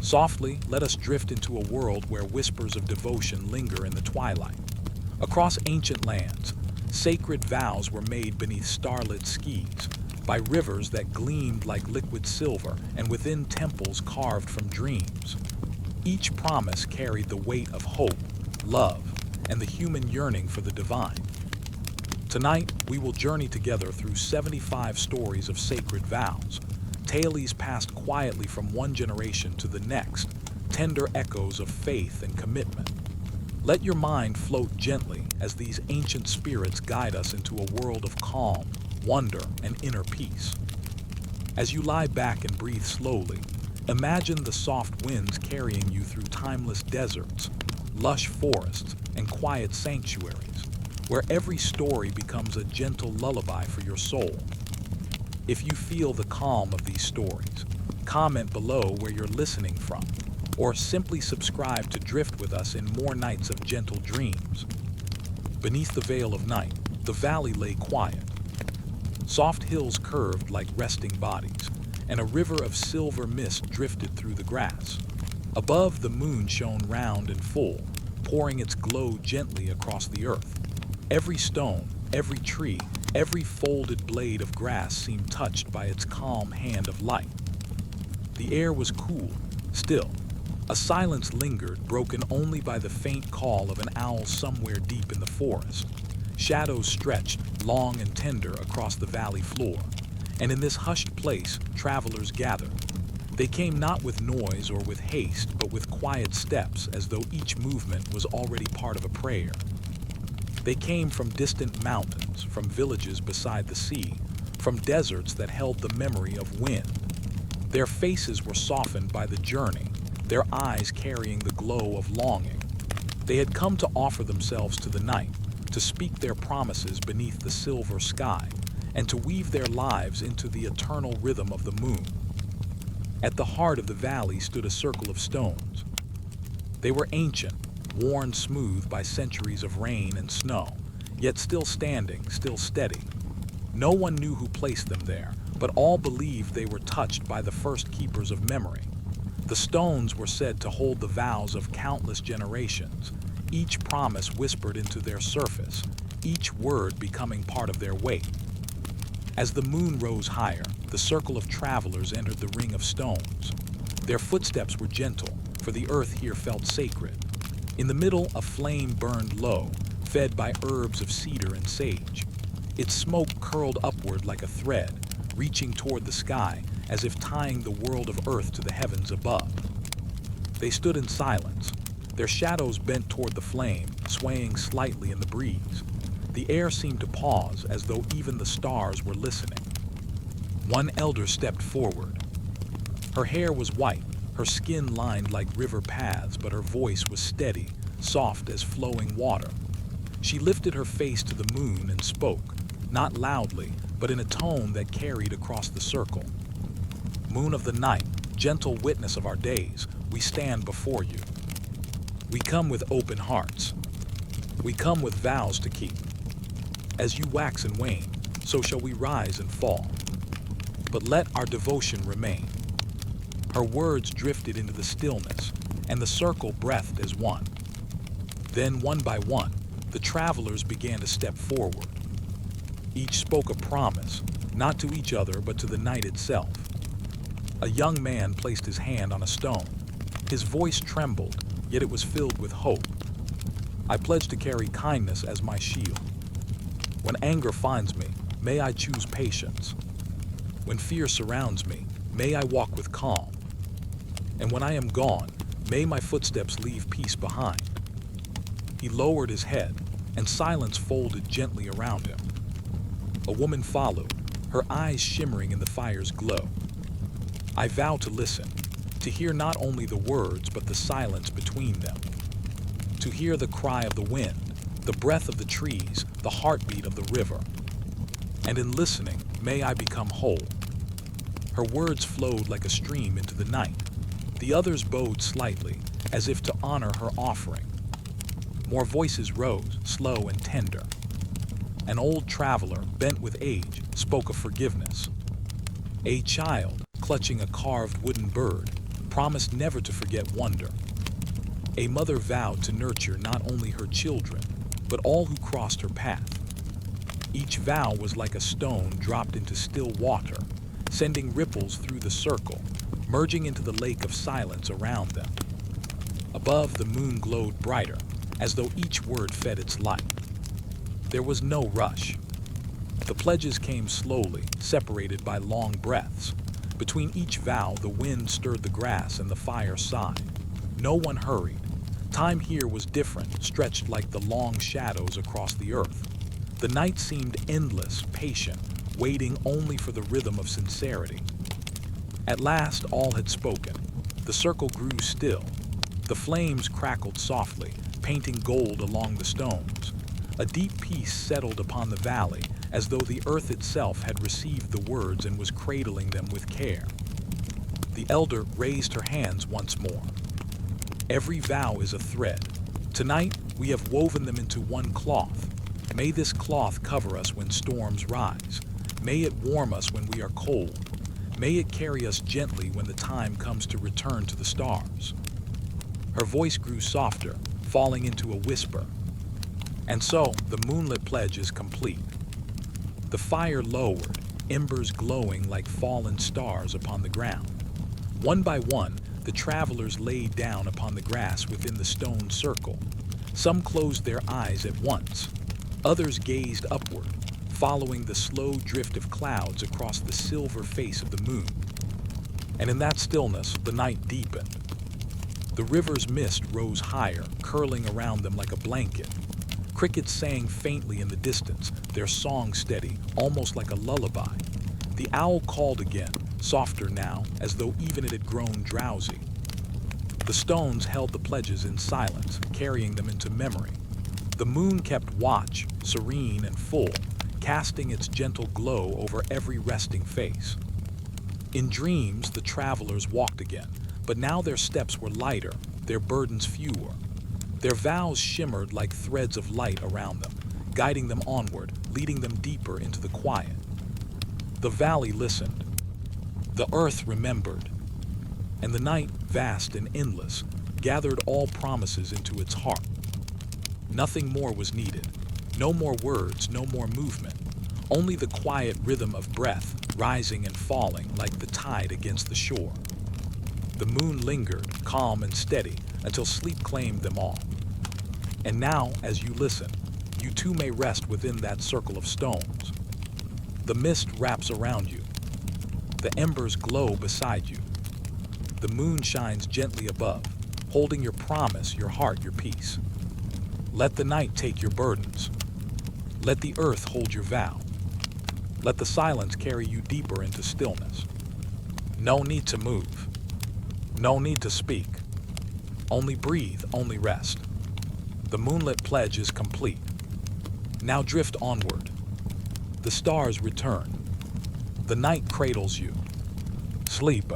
Softly, let us drift into a world where whispers of devotion linger in the twilight. Across ancient lands, sacred vows were made beneath starlit skies, by rivers that gleamed like liquid silver and within temples carved from dreams. Each promise carried the weight of hope, love, and the human yearning for the divine. Tonight, we will journey together through 75 stories of sacred vows, tales passed quietly from one generation to the next, tender echoes of faith and commitment. Let your mind float gently as these ancient spirits guide us into a world of calm, wonder, and inner peace. As you lie back and breathe slowly, imagine the soft winds carrying you through timeless deserts, lush forests, and quiet sanctuaries, where every story becomes a gentle lullaby for your soul. If you feel the calm of these stories, comment below where you're listening from, or simply subscribe to drift with us in more nights of gentle dreams. Beneath the veil of night, the valley lay quiet. Soft hills curved like resting bodies, and a river of silver mist drifted through the grass. Above, the moon shone round and full, pouring its glow gently across the earth. Every stone, every tree, every folded blade of grass seemed touched by its calm hand of light. The air was cool, still. A silence lingered, broken only by the faint call of an owl somewhere deep in the forest. Shadows stretched, long and tender, across the valley floor, and in this hushed place, travelers gathered. They came not with noise or with haste, but with quiet steps, as though each movement was already part of a prayer. They came from distant mountains, from villages beside the sea, from deserts that held the memory of wind. Their faces were softened by the journey, their eyes carrying the glow of longing. They had come to offer themselves to the night, to speak their promises beneath the silver sky, and to weave their lives into the eternal rhythm of the moon. At the heart of the valley stood a circle of stones. They were ancient, worn smooth by centuries of rain and snow, yet still standing, still steady. No one knew who placed them there, but all believed they were touched by the first keepers of memory. The stones were said to hold the vows of countless generations, each promise whispered into their surface, each word becoming part of their weight. As the moon rose higher, the circle of travelers entered the ring of stones. Their footsteps were gentle, for the earth here felt sacred. In the middle, a flame burned low, fed by herbs of cedar and sage. Its smoke curled upward like a thread, reaching toward the sky, as if tying the world of earth to the heavens above. They stood in silence, their shadows bent toward the flame, swaying slightly in the breeze. The air seemed to pause, as though even the stars were listening. One elder stepped forward. Her hair was white, her skin lined like river paths, but her voice was steady, soft as flowing water. She lifted her face to the moon and spoke, not loudly, but in a tone that carried across the circle. Moon of the night, gentle witness of our days, we stand before you. We come with open hearts. We come with vows to keep. As you wax and wane, so shall we rise and fall. But let our devotion remain. Her words drifted into the stillness, and the circle breathed as one. Then, one by one, the travelers began to step forward. Each spoke a promise, not to each other but to the night itself. A young man placed his hand on a stone. His voice trembled, yet it was filled with hope. I pledge to carry kindness as my shield. When anger finds me, may I choose patience. When fear surrounds me, may I walk with calm. And when I am gone, may my footsteps leave peace behind. He lowered his head, and silence folded gently around him. A woman followed, her eyes shimmering in the fire's glow. I vow to listen, to hear not only the words but the silence between them. To hear the cry of the wind, the breath of the trees, the heartbeat of the river. And in listening, may I become whole. Her words flowed like a stream into the night. The others bowed slightly, as if to honor her offering. More voices rose, slow and tender. An old traveler, bent with age, spoke of forgiveness. A child, clutching a carved wooden bird, promised never to forget wonder. A mother vowed to nurture not only her children, but all who crossed her path. Each vow was like a stone dropped into still water, sending ripples through the circle, merging into the lake of silence around them. Above, the moon glowed brighter, as though each word fed its light. There was no rush. The pledges came slowly, separated by long breaths. Between each vow, the wind stirred the grass and the fire sighed. No one hurried. Time here was different, stretched like the long shadows across the earth. The night seemed endless, patient, waiting only for the rhythm of sincerity. At last, all had spoken. The circle grew still. The flames crackled softly, painting gold along the stones. A deep peace settled upon the valley, as though the earth itself had received the words and was cradling them with care. The elder raised her hands once more. Every vow is a thread. Tonight, we have woven them into one cloth. May this cloth cover us when storms rise. May it warm us when we are cold. May it carry us gently when the time comes to return to the stars. Her voice grew softer, falling into a whisper. And so, the moonlit pledge is complete. The fire lowered, embers glowing like fallen stars upon the ground. One by one, the travelers laid down upon the grass within the stone circle. Some closed their eyes at once. Others gazed upward, following the slow drift of clouds across the silver face of the moon. And in that stillness, the night deepened. The river's mist rose higher, curling around them like a blanket. Crickets sang faintly in the distance, their song steady, almost like a lullaby. The owl called again, softer now, as though even it had grown drowsy. The stones held the pledges in silence, carrying them into memory. The moon kept watch, serene and full, casting its gentle glow over every resting face. In dreams, the travelers walked again, but now their steps were lighter, their burdens fewer. Their vows shimmered like threads of light around them, guiding them onward, leading them deeper into the quiet. The valley listened. The earth remembered. And the night, vast and endless, gathered all promises into its heart. Nothing more was needed. No more words, no more movement. Only the quiet rhythm of breath, rising and falling like the tide against the shore. The moon lingered, calm and steady, until sleep claimed them all. And now, as you listen, you too may rest within that circle of stones. The mist wraps around you. The embers glow beside you. The moon shines gently above, holding your promise, your heart, your peace. Let the night take your burdens. Let the earth hold your vow. Let the silence carry you deeper into stillness. No need to move. No need to speak. Only breathe, only rest. The moonlit pledge is complete. Now drift onward. The stars return. The night cradles you. Sleep.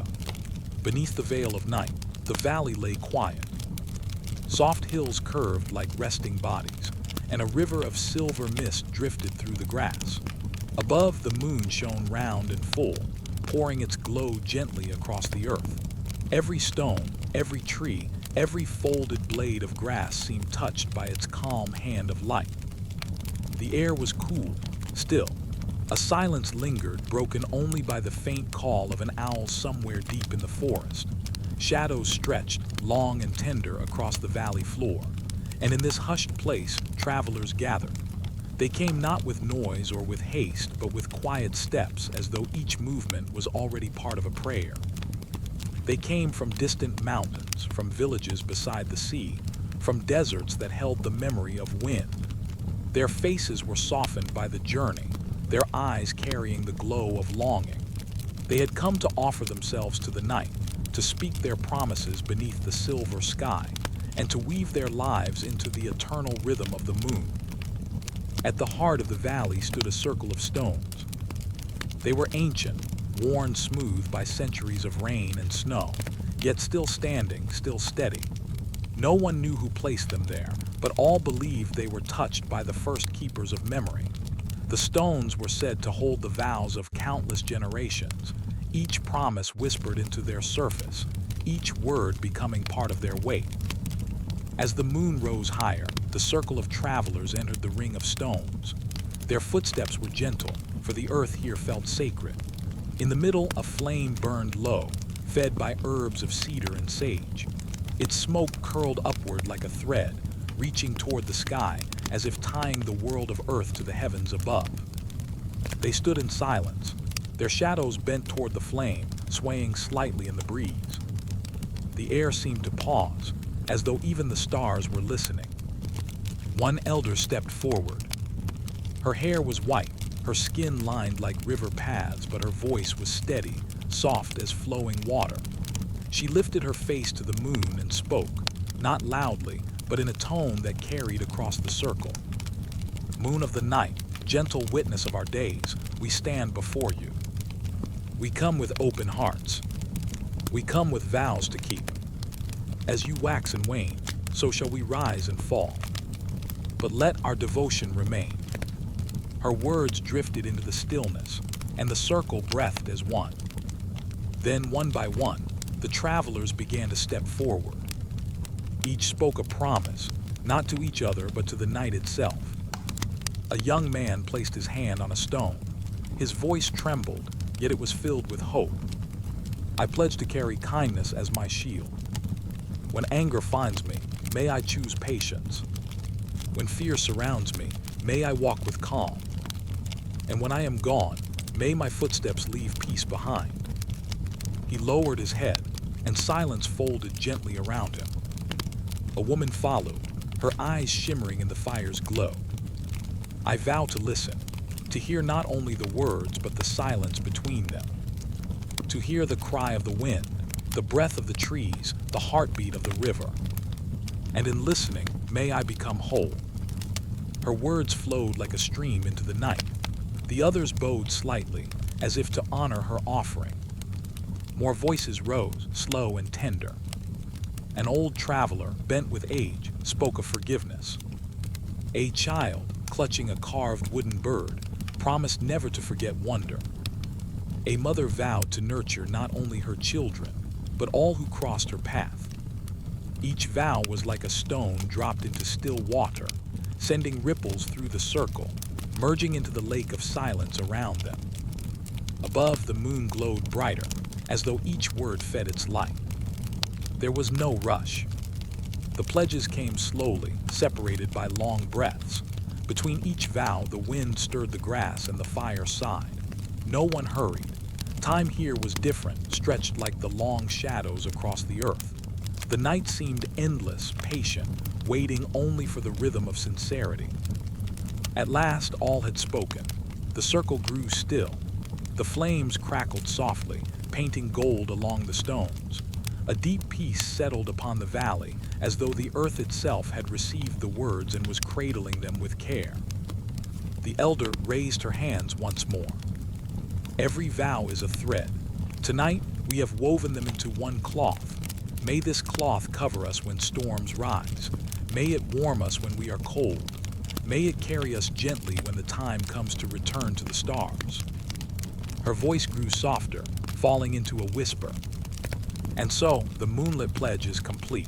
Beneath the veil of night, the valley lay quiet. Soft hills curved like resting bodies, and a river of silver mist drifted through the grass. Above, the moon shone round and full, pouring its glow gently across the earth. Every stone, every tree, every folded blade of grass seemed touched by its calm hand of light. The air was cool, still. A silence lingered, broken only by the faint call of an owl somewhere deep in the forest. Shadows stretched, long and tender, across the valley floor. And in this hushed place, travelers gathered. They came not with noise or with haste, but with quiet steps, as though each movement was already part of a prayer. They came from distant mountains, from villages beside the sea, from deserts that held the memory of wind. Their faces were softened by the journey, their eyes carrying the glow of longing. They had come to offer themselves to the night, to speak their promises beneath the silver sky, and to weave their lives into the eternal rhythm of the moon. At the heart of the valley stood a circle of stones. They were ancient, worn smooth by centuries of rain and snow, yet still standing, still steady. No one knew who placed them there, but all believed they were touched by the first keepers of memory. The stones were said to hold the vows of countless generations, each promise whispered into their surface, each word becoming part of their weight. As the moon rose higher, the circle of travelers entered the ring of stones. Their footsteps were gentle, for the earth here felt sacred. In the middle, a flame burned low, fed by herbs of cedar and sage. Its smoke curled upward like a thread, reaching toward the sky as if tying the world of earth to the heavens above. They stood in silence, their shadows bent toward the flame, swaying slightly in the breeze. The air seemed to pause, as though even the stars were listening. One elder stepped forward. Her hair was white, her skin lined like river paths, but her voice was steady, soft as flowing water. She lifted her face to the moon and spoke, not loudly, but in a tone that carried across the circle. Moon of the night, gentle witness of our days, we stand before you. We come with open hearts. We come with vows to keep. As you wax and wane, so shall we rise and fall. But let our devotion remain. Her words drifted into the stillness, and the circle breathed as one. Then, one by one, the travelers began to step forward. Each spoke a promise, not to each other but to the night itself. A young man placed his hand on a stone. His voice trembled, yet it was filled with hope. I pledge to carry kindness as my shield. When anger finds me, may I choose patience. When fear surrounds me, may I walk with calm. And when I am gone, may my footsteps leave peace behind. He lowered his head, and silence folded gently around him. A woman followed, her eyes shimmering in the fire's glow. I vow to listen, to hear not only the words but the silence between them. To hear the cry of the wind, the breath of the trees, the heartbeat of the river. And in listening, may I become whole. Her words flowed like a stream into the night. The others bowed slightly, as if to honor her offering. More voices rose, slow and tender. An old traveler, bent with age, spoke of forgiveness. A child, clutching a carved wooden bird, promised never to forget wonder. A mother vowed to nurture not only her children, but all who crossed her path. Each vow was like a stone dropped into still water, sending ripples through the circle, merging into the lake of silence around them. Above, the moon glowed brighter, as though each word fed its light. There was no rush. The pledges came slowly, separated by long breaths. Between each vow, the wind stirred the grass and the fire sighed. No one hurried. Time here was different, stretched like the long shadows across the earth. The night seemed endless, patient, waiting only for the rhythm of sincerity. At last, all had spoken. The circle grew still. The flames crackled softly, painting gold along the stones. A deep peace settled upon the valley, as though the earth itself had received the words and was cradling them with care. The elder raised her hands once more. Every vow is a thread. Tonight, we have woven them into one cloth. May this cloth cover us when storms rise. May it warm us when we are cold. May it carry us gently when the time comes to return to the stars. Her voice grew softer, falling into a whisper. And so, the moonlit pledge is complete.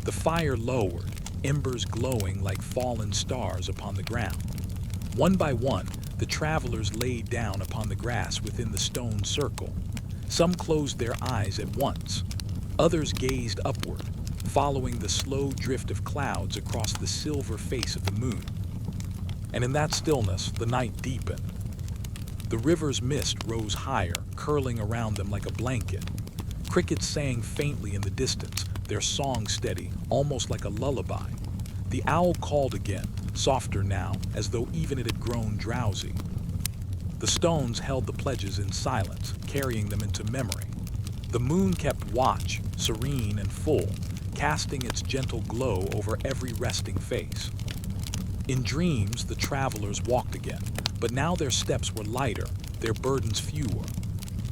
The fire lowered, embers glowing like fallen stars upon the ground. One by one, the travelers laid down upon the grass within the stone circle. Some closed their eyes at once. Others gazed upward, following the slow drift of clouds across the silver face of the moon. And in that stillness, the night deepened. The river's mist rose higher, curling around them like a blanket. Crickets sang faintly in the distance, their song steady, almost like a lullaby. The owl called again, softer now, as though even it had grown drowsy. The stones held the pledges in silence, carrying them into memory. The moon kept watch, serene and full, casting its gentle glow over every resting face. In dreams, the travelers walked again, but now their steps were lighter, their burdens fewer.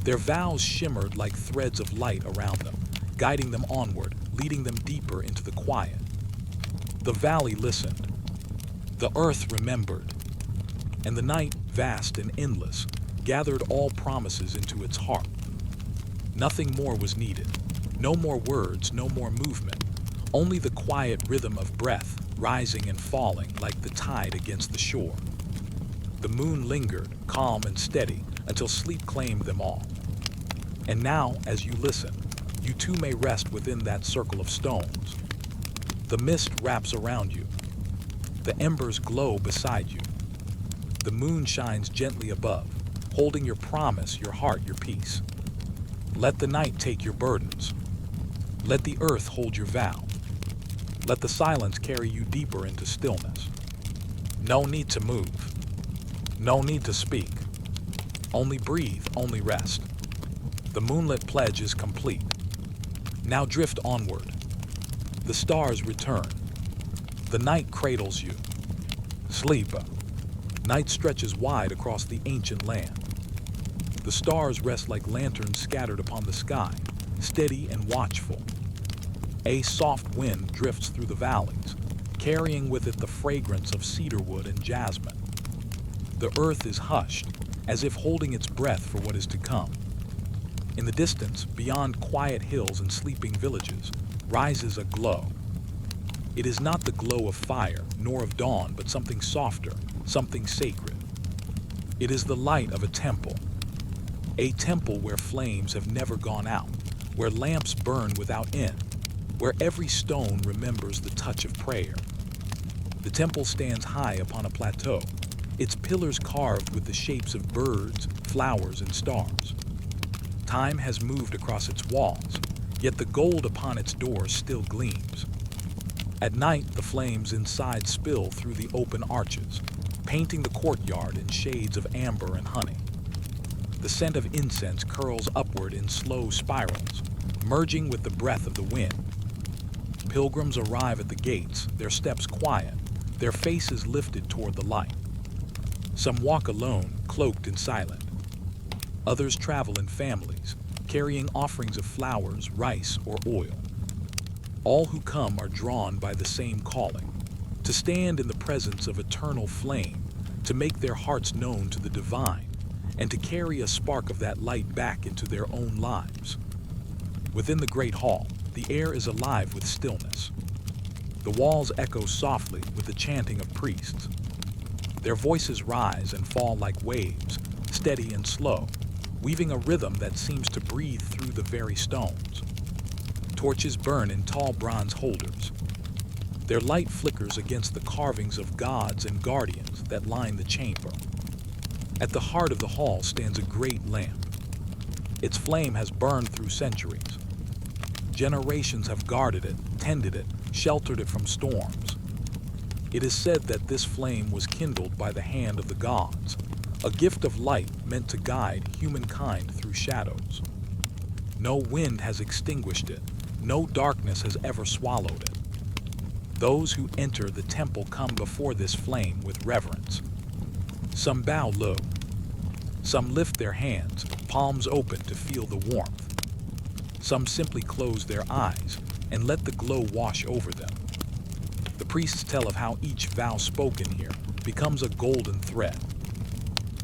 Their vows shimmered like threads of light around them, guiding them onward, leading them deeper into the quiet. The valley listened. The earth remembered. And the night, vast and endless, gathered all promises into its heart. Nothing more was needed. No more words, no more movement, only the quiet rhythm of breath rising and falling like the tide against the shore. The moon lingered, calm and steady, until sleep claimed them all. And now, as you listen, you too may rest within that circle of stones. The mist wraps around you. The embers glow beside you. The moon shines gently above, holding your promise, your heart, your peace. Let the night take your burdens. Let the earth hold your vow. Let the silence carry you deeper into stillness. No need to move. No need to speak. Only breathe, only rest. The moonlit pledge is complete. Now drift onward. The stars return. The night cradles you. Sleep. Night stretches wide across the ancient land. The stars rest like lanterns scattered upon the sky, steady and watchful. A soft wind drifts through the valleys, carrying with it the fragrance of cedarwood and jasmine. The earth is hushed, as if holding its breath for what is to come. In the distance, beyond quiet hills and sleeping villages, rises a glow. It is not the glow of fire, nor of dawn, but something softer, something sacred. It is the light of a temple where flames have never gone out, where lamps burn without end, where every stone remembers the touch of prayer. The temple stands high upon a plateau, its pillars carved with the shapes of birds, flowers, and stars. Time has moved across its walls, yet the gold upon its doors still gleams. At night, the flames inside spill through the open arches, painting the courtyard in shades of amber and honey. The scent of incense curls upward in slow spirals, merging with the breath of the wind. Pilgrims arrive at the gates, their steps quiet, their faces lifted toward the light. Some walk alone, cloaked and silent. Others travel in families, carrying offerings of flowers, rice, or oil. All who come are drawn by the same calling, to stand in the presence of eternal flame, to make their hearts known to the divine, and to carry a spark of that light back into their own lives. Within the great hall, the air is alive with stillness. The walls echo softly with the chanting of priests. Their voices rise and fall like waves, steady and slow, weaving a rhythm that seems to breathe through the very stones. Torches burn in tall bronze holders. Their light flickers against the carvings of gods and guardians that line the chamber. At the heart of the hall stands a great lamp. Its flame has burned through centuries. Generations have guarded it, tended it, sheltered it from storms. It is said that this flame was kindled by the hand of the gods, a gift of light meant to guide humankind through shadows. No wind has extinguished it, no darkness has ever swallowed it. Those who enter the temple come before this flame with reverence. Some bow low. Some lift their hands, palms open to feel the warmth. Some simply close their eyes and let the glow wash over them. The priests tell of how each vow spoken here becomes a golden thread,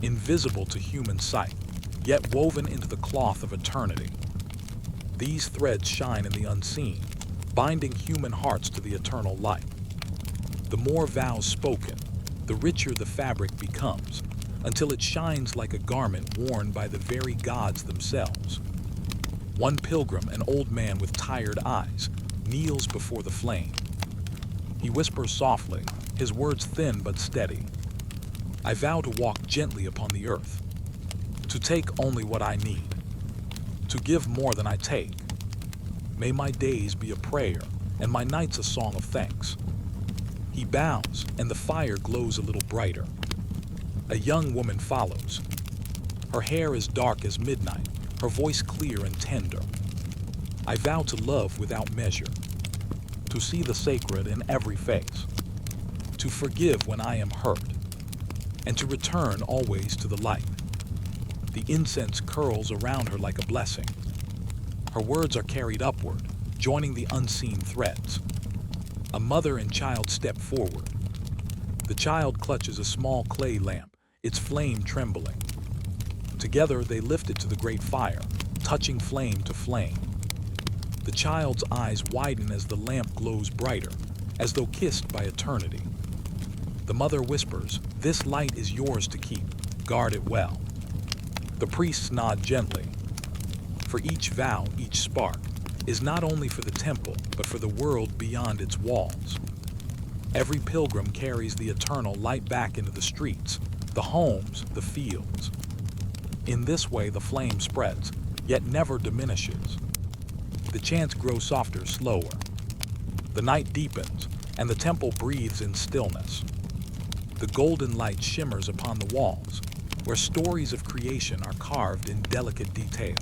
invisible to human sight, yet woven into the cloth of eternity. These threads shine in the unseen, binding human hearts to the eternal light. The more vows spoken, the richer the fabric becomes, until it shines like a garment worn by the very gods themselves. One pilgrim, an old man with tired eyes, kneels before the flame. He whispers softly, his words thin but steady. I vow to walk gently upon the earth, to take only what I need, to give more than I take. May my days be a prayer and my nights a song of thanks. He bows, and the fire glows a little brighter. A young woman follows. Her hair is dark as midnight, her voice clear and tender. I vow to love without measure, to see the sacred in every face, to forgive when I am hurt, and to return always to the light. The incense curls around her like a blessing. Her words are carried upward, joining the unseen threads. A mother and child step forward. The child clutches a small clay lamp, its flame trembling. Together they lift it to the great fire, touching flame to flame. The child's eyes widen as the lamp glows brighter, as though kissed by eternity. The mother whispers, "This light is yours to keep. Guard it well." The priests nod gently. For each vow, each spark, is not only for the temple, but for the world beyond its walls. Every pilgrim carries the eternal light back into the streets, the homes, the fields. In this way, the flame spreads, yet never diminishes. The chants grow softer, slower. The night deepens, and the temple breathes in stillness. The golden light shimmers upon the walls, where stories of creation are carved in delicate detail.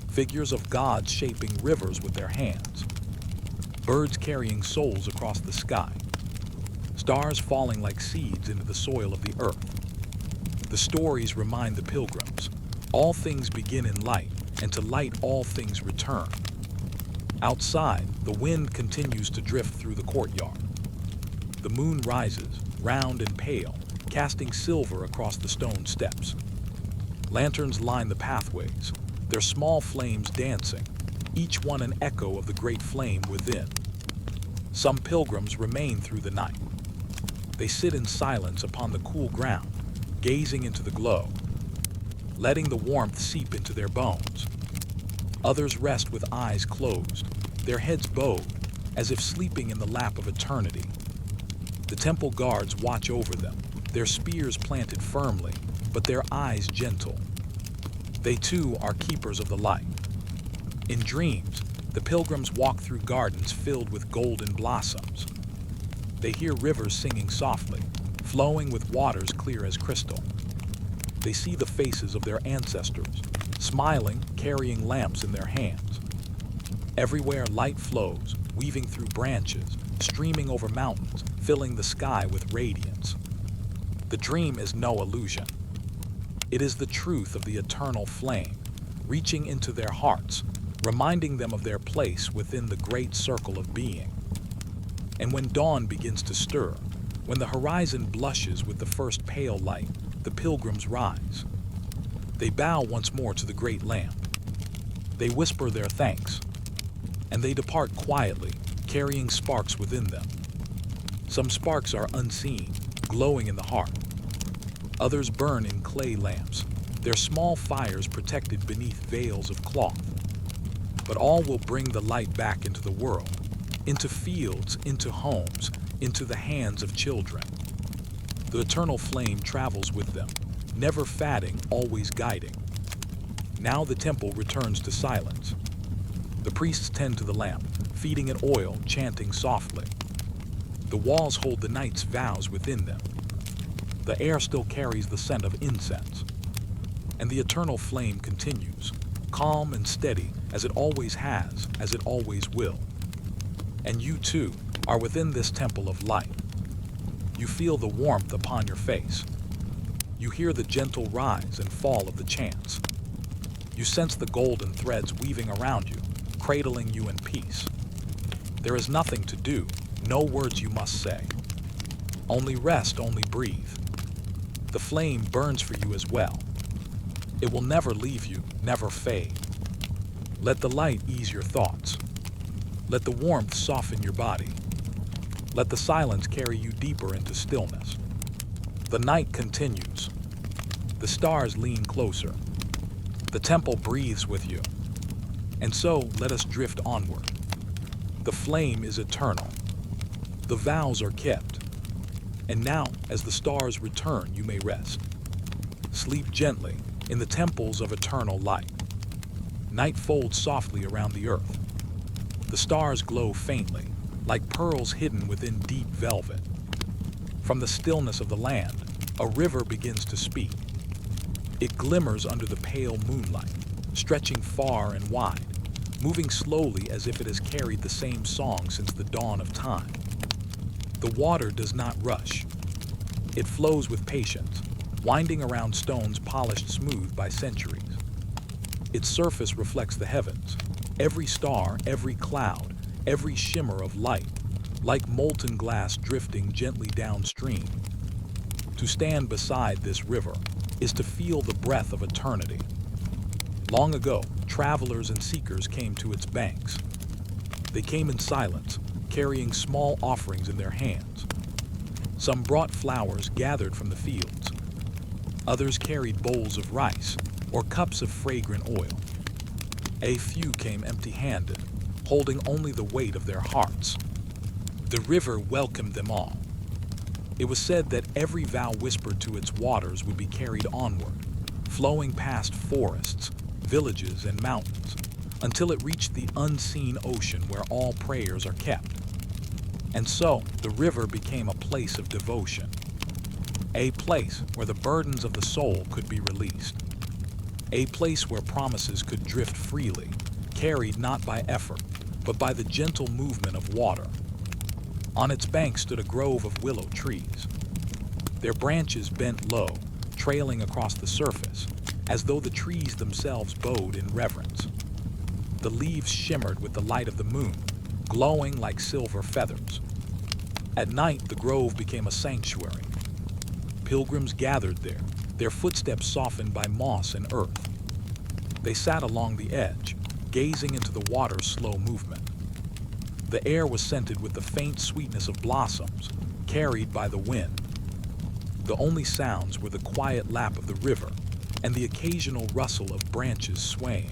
Figures of gods shaping rivers with their hands. Birds carrying souls across the sky. Stars falling like seeds into the soil of the earth. The stories remind the pilgrims, all things begin in light, and to light all things return. Outside, the wind continues to drift through the courtyard. The moon rises, round and pale, casting silver across the stone steps. Lanterns line the pathways, their small flames dancing, each one an echo of the great flame within. Some pilgrims remain through the night. They sit in silence upon the cool ground, gazing into the glow, letting the warmth seep into their bones. Others rest with eyes closed, their heads bowed, as if sleeping in the lap of eternity. The temple guards watch over them, their spears planted firmly, but their eyes gentle. They too are keepers of the light. In dreams, the pilgrims walk through gardens filled with golden blossoms. They hear rivers singing softly, flowing with waters clear as crystal. They see the faces of their ancestors, smiling, carrying lamps in their hands. Everywhere light flows, weaving through branches, streaming over mountains, filling the sky with radiance. The dream is no illusion. It is the truth of the eternal flame, reaching into their hearts, reminding them of their place within the great circle of being. And when dawn begins to stir, when the horizon blushes with the first pale light, the pilgrims rise. They bow once more to the great lamp. They whisper their thanks, and they depart quietly, carrying sparks within them. Some sparks are unseen, glowing in the heart. Others burn in clay lamps, their small fires protected beneath veils of cloth. But all will bring the light back into the world, into fields, into homes, into the hands of children. The eternal flame travels with them, never fading, always guiding. Now the temple returns to silence. The priests tend to the lamp, feeding it oil, chanting softly. The walls hold the night's vows within them. The air still carries the scent of incense. And the eternal flame continues, calm and steady as it always has, as it always will. And you too are within this temple of light. You feel the warmth upon your face. You hear the gentle rise and fall of the chants. You sense the golden threads weaving around you, cradling you in peace. There is nothing to do, no words you must say. Only rest, only breathe. The flame burns for you as well. It will never leave you, never fade. Let the light ease your thoughts. Let the warmth soften your body. Let the silence carry you deeper into stillness. The night continues. The stars lean closer. The temple breathes with you. And so let us drift onward. The flame is eternal. The vows are kept. And now, as the stars return, you may rest. Sleep gently in the temples of eternal light. Night folds softly around the earth. The stars glow faintly, like pearls hidden within deep velvet. From the stillness of the land, a river begins to speak. It glimmers under the pale moonlight, stretching far and wide, moving slowly as if it has carried the same song since the dawn of time. The water does not rush. It flows with patience, winding around stones polished smooth by centuries. Its surface reflects the heavens, every star, every cloud, every shimmer of light, like molten glass drifting gently downstream. To stand beside this river is to feel the breath of eternity. Long ago, travelers and seekers came to its banks. They came in silence, carrying small offerings in their hands. Some brought flowers gathered from the fields. Others carried bowls of rice or cups of fragrant oil. A few came empty-handed, holding only the weight of their hearts. The river welcomed them all. It was said that every vow whispered to its waters would be carried onward, flowing past forests, villages, and mountains, until it reached the unseen ocean where all prayers are kept. And so, the river became a place of devotion, a place where the burdens of the soul could be released, a place where promises could drift freely, carried not by effort, but by the gentle movement of water. On its bank stood a grove of willow trees. Their branches bent low, trailing across the surface, as though the trees themselves bowed in reverence. The leaves shimmered with the light of the moon, glowing like silver feathers. At night, the grove became a sanctuary. Pilgrims gathered there, their footsteps softened by moss and earth. They sat along the edge, gazing into the water's slow movement. The air was scented with the faint sweetness of blossoms, carried by the wind. The only sounds were the quiet lap of the river and the occasional rustle of branches swaying.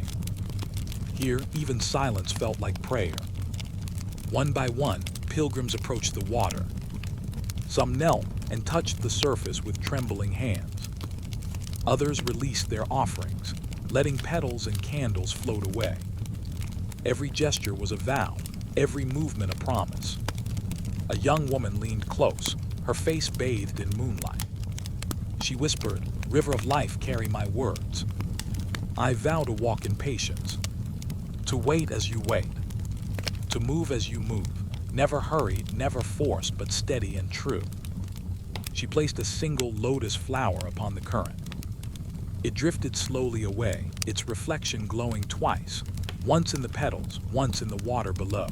Here, even silence felt like prayer. One by one, pilgrims approached the water. Some knelt and touched the surface with trembling hands. Others released their offerings, letting petals and candles float away. Every gesture was a vow, every movement a promise. A young woman leaned close, her face bathed in moonlight. She whispered, "River of life, carry my words. I vow to walk in patience, to wait as you wait, to move as you move, never hurried, never forced, but steady and true." She placed a single lotus flower upon the current. It drifted slowly away, its reflection glowing twice, once in the petals, once in the water below.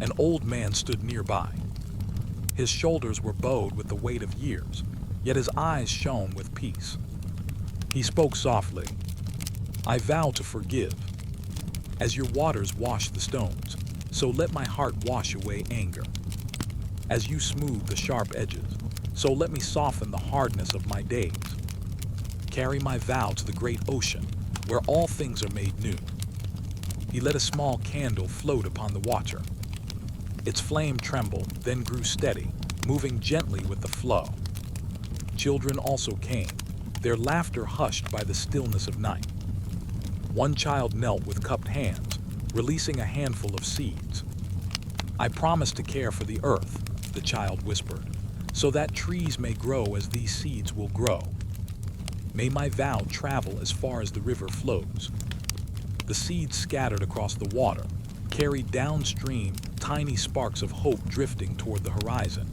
An old man stood nearby. His shoulders were bowed with the weight of years, yet his eyes shone with peace. He spoke softly, "I vow to forgive. As your waters wash the stones, so let my heart wash away anger. As you smooth the sharp edges, so let me soften the hardness of my days. Carry my vow to the great ocean, where all things are made new." He let a small candle float upon the water. Its flame trembled, then grew steady, moving gently with the flow. Children also came, their laughter hushed by the stillness of night. One child knelt with cupped hands, releasing a handful of seeds. "I promise to care for the earth," the child whispered, "so that trees may grow as these seeds will grow. May my vow travel as far as the river flows." The seeds scattered across the water, carried downstream tiny sparks of hope drifting toward the horizon.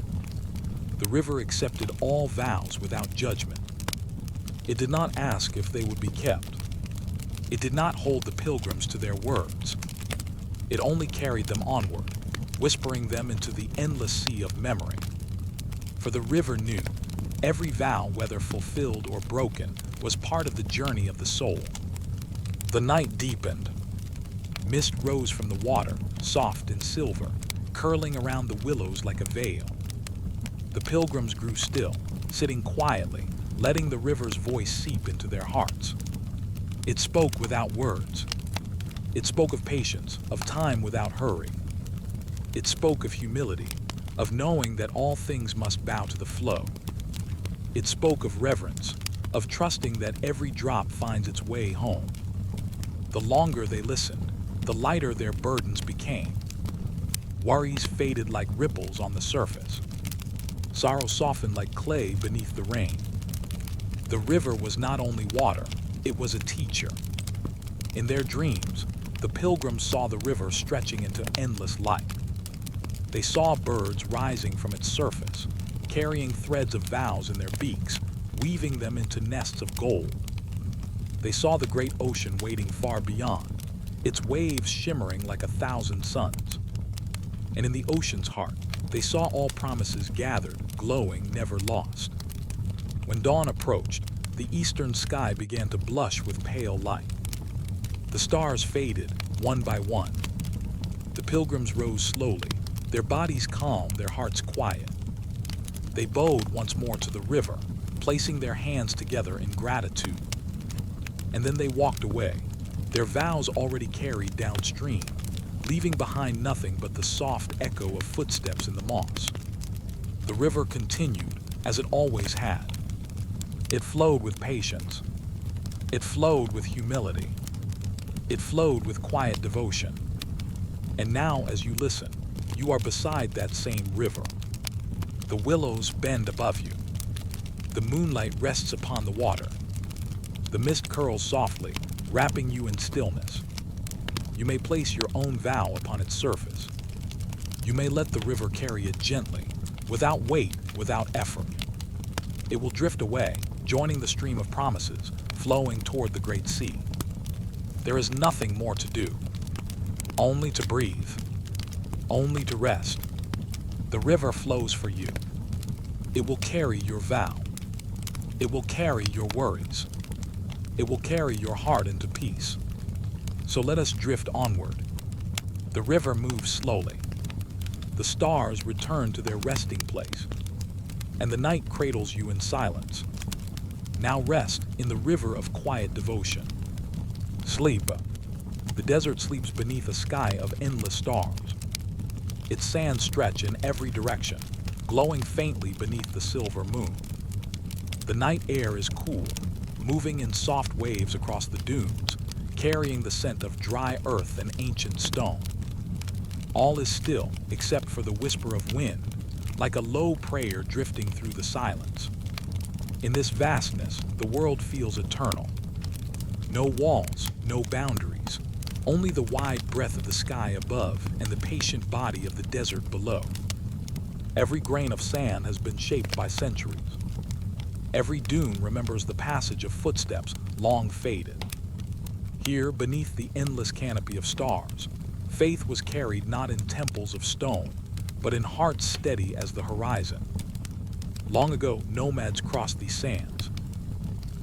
The river accepted all vows without judgment. It did not ask if they would be kept. It did not hold the pilgrims to their words. It only carried them onward, whispering them into the endless sea of memory. For the river knew, every vow, whether fulfilled or broken, was part of the journey of the soul. The night deepened. Mist rose from the water, soft and silver, curling around the willows like a veil. The pilgrims grew still, sitting quietly, letting the river's voice seep into their hearts. It spoke without words. It spoke of patience, of time without hurry. It spoke of humility, of knowing that all things must bow to the flow. It spoke of reverence, of trusting that every drop finds its way home. The longer they listened, the lighter their burdens became. Worries faded like ripples on the surface. Sorrow softened like clay beneath the rain. The river was not only water, it was a teacher. In their dreams, the pilgrims saw the river stretching into endless light. They saw birds rising from its surface, carrying threads of vows in their beaks, weaving them into nests of gold. They saw the great ocean waiting far beyond, its waves shimmering like 1,000 suns. And in the ocean's heart, they saw all promises gathered, glowing, never lost. When dawn approached, the eastern sky began to blush with pale light. The stars faded, one by one. The pilgrims rose slowly, their bodies calm, their hearts quiet. They bowed once more to the river, placing their hands together in gratitude. And then they walked away, their vows already carried downstream, leaving behind nothing but the soft echo of footsteps in the moss. The river continued, as it always had. It flowed with patience. It flowed with humility. It flowed with quiet devotion. And now, as you listen, you are beside that same river. The willows bend above you. The moonlight rests upon the water. The mist curls softly, wrapping you in stillness. You may place your own vow upon its surface. You may let the river carry it gently, without weight, without effort. It will drift away, joining the stream of promises, flowing toward the great sea. There is nothing more to do, only to breathe, only to rest. The river flows for you. It will carry your vow. It will carry your worries. It will carry your heart into peace. So let us drift onward. The river moves slowly. The stars return to their resting place, and the night cradles you in silence. Now rest in the river of quiet devotion. Sleep. The desert sleeps beneath a sky of endless stars. Its sands stretch in every direction, glowing faintly beneath the silver moon. The night air is cool, moving in soft waves across the dunes, carrying the scent of dry earth and ancient stone. All is still except for the whisper of wind, like a low prayer drifting through the silence. In this vastness, the world feels eternal. No walls, no boundaries, only the wide breadth of the sky above and the patient body of the desert below. Every grain of sand has been shaped by centuries. Every dune remembers the passage of footsteps long faded. Here, beneath the endless canopy of stars, faith was carried not in temples of stone, but in hearts steady as the horizon. Long ago, nomads crossed these sands.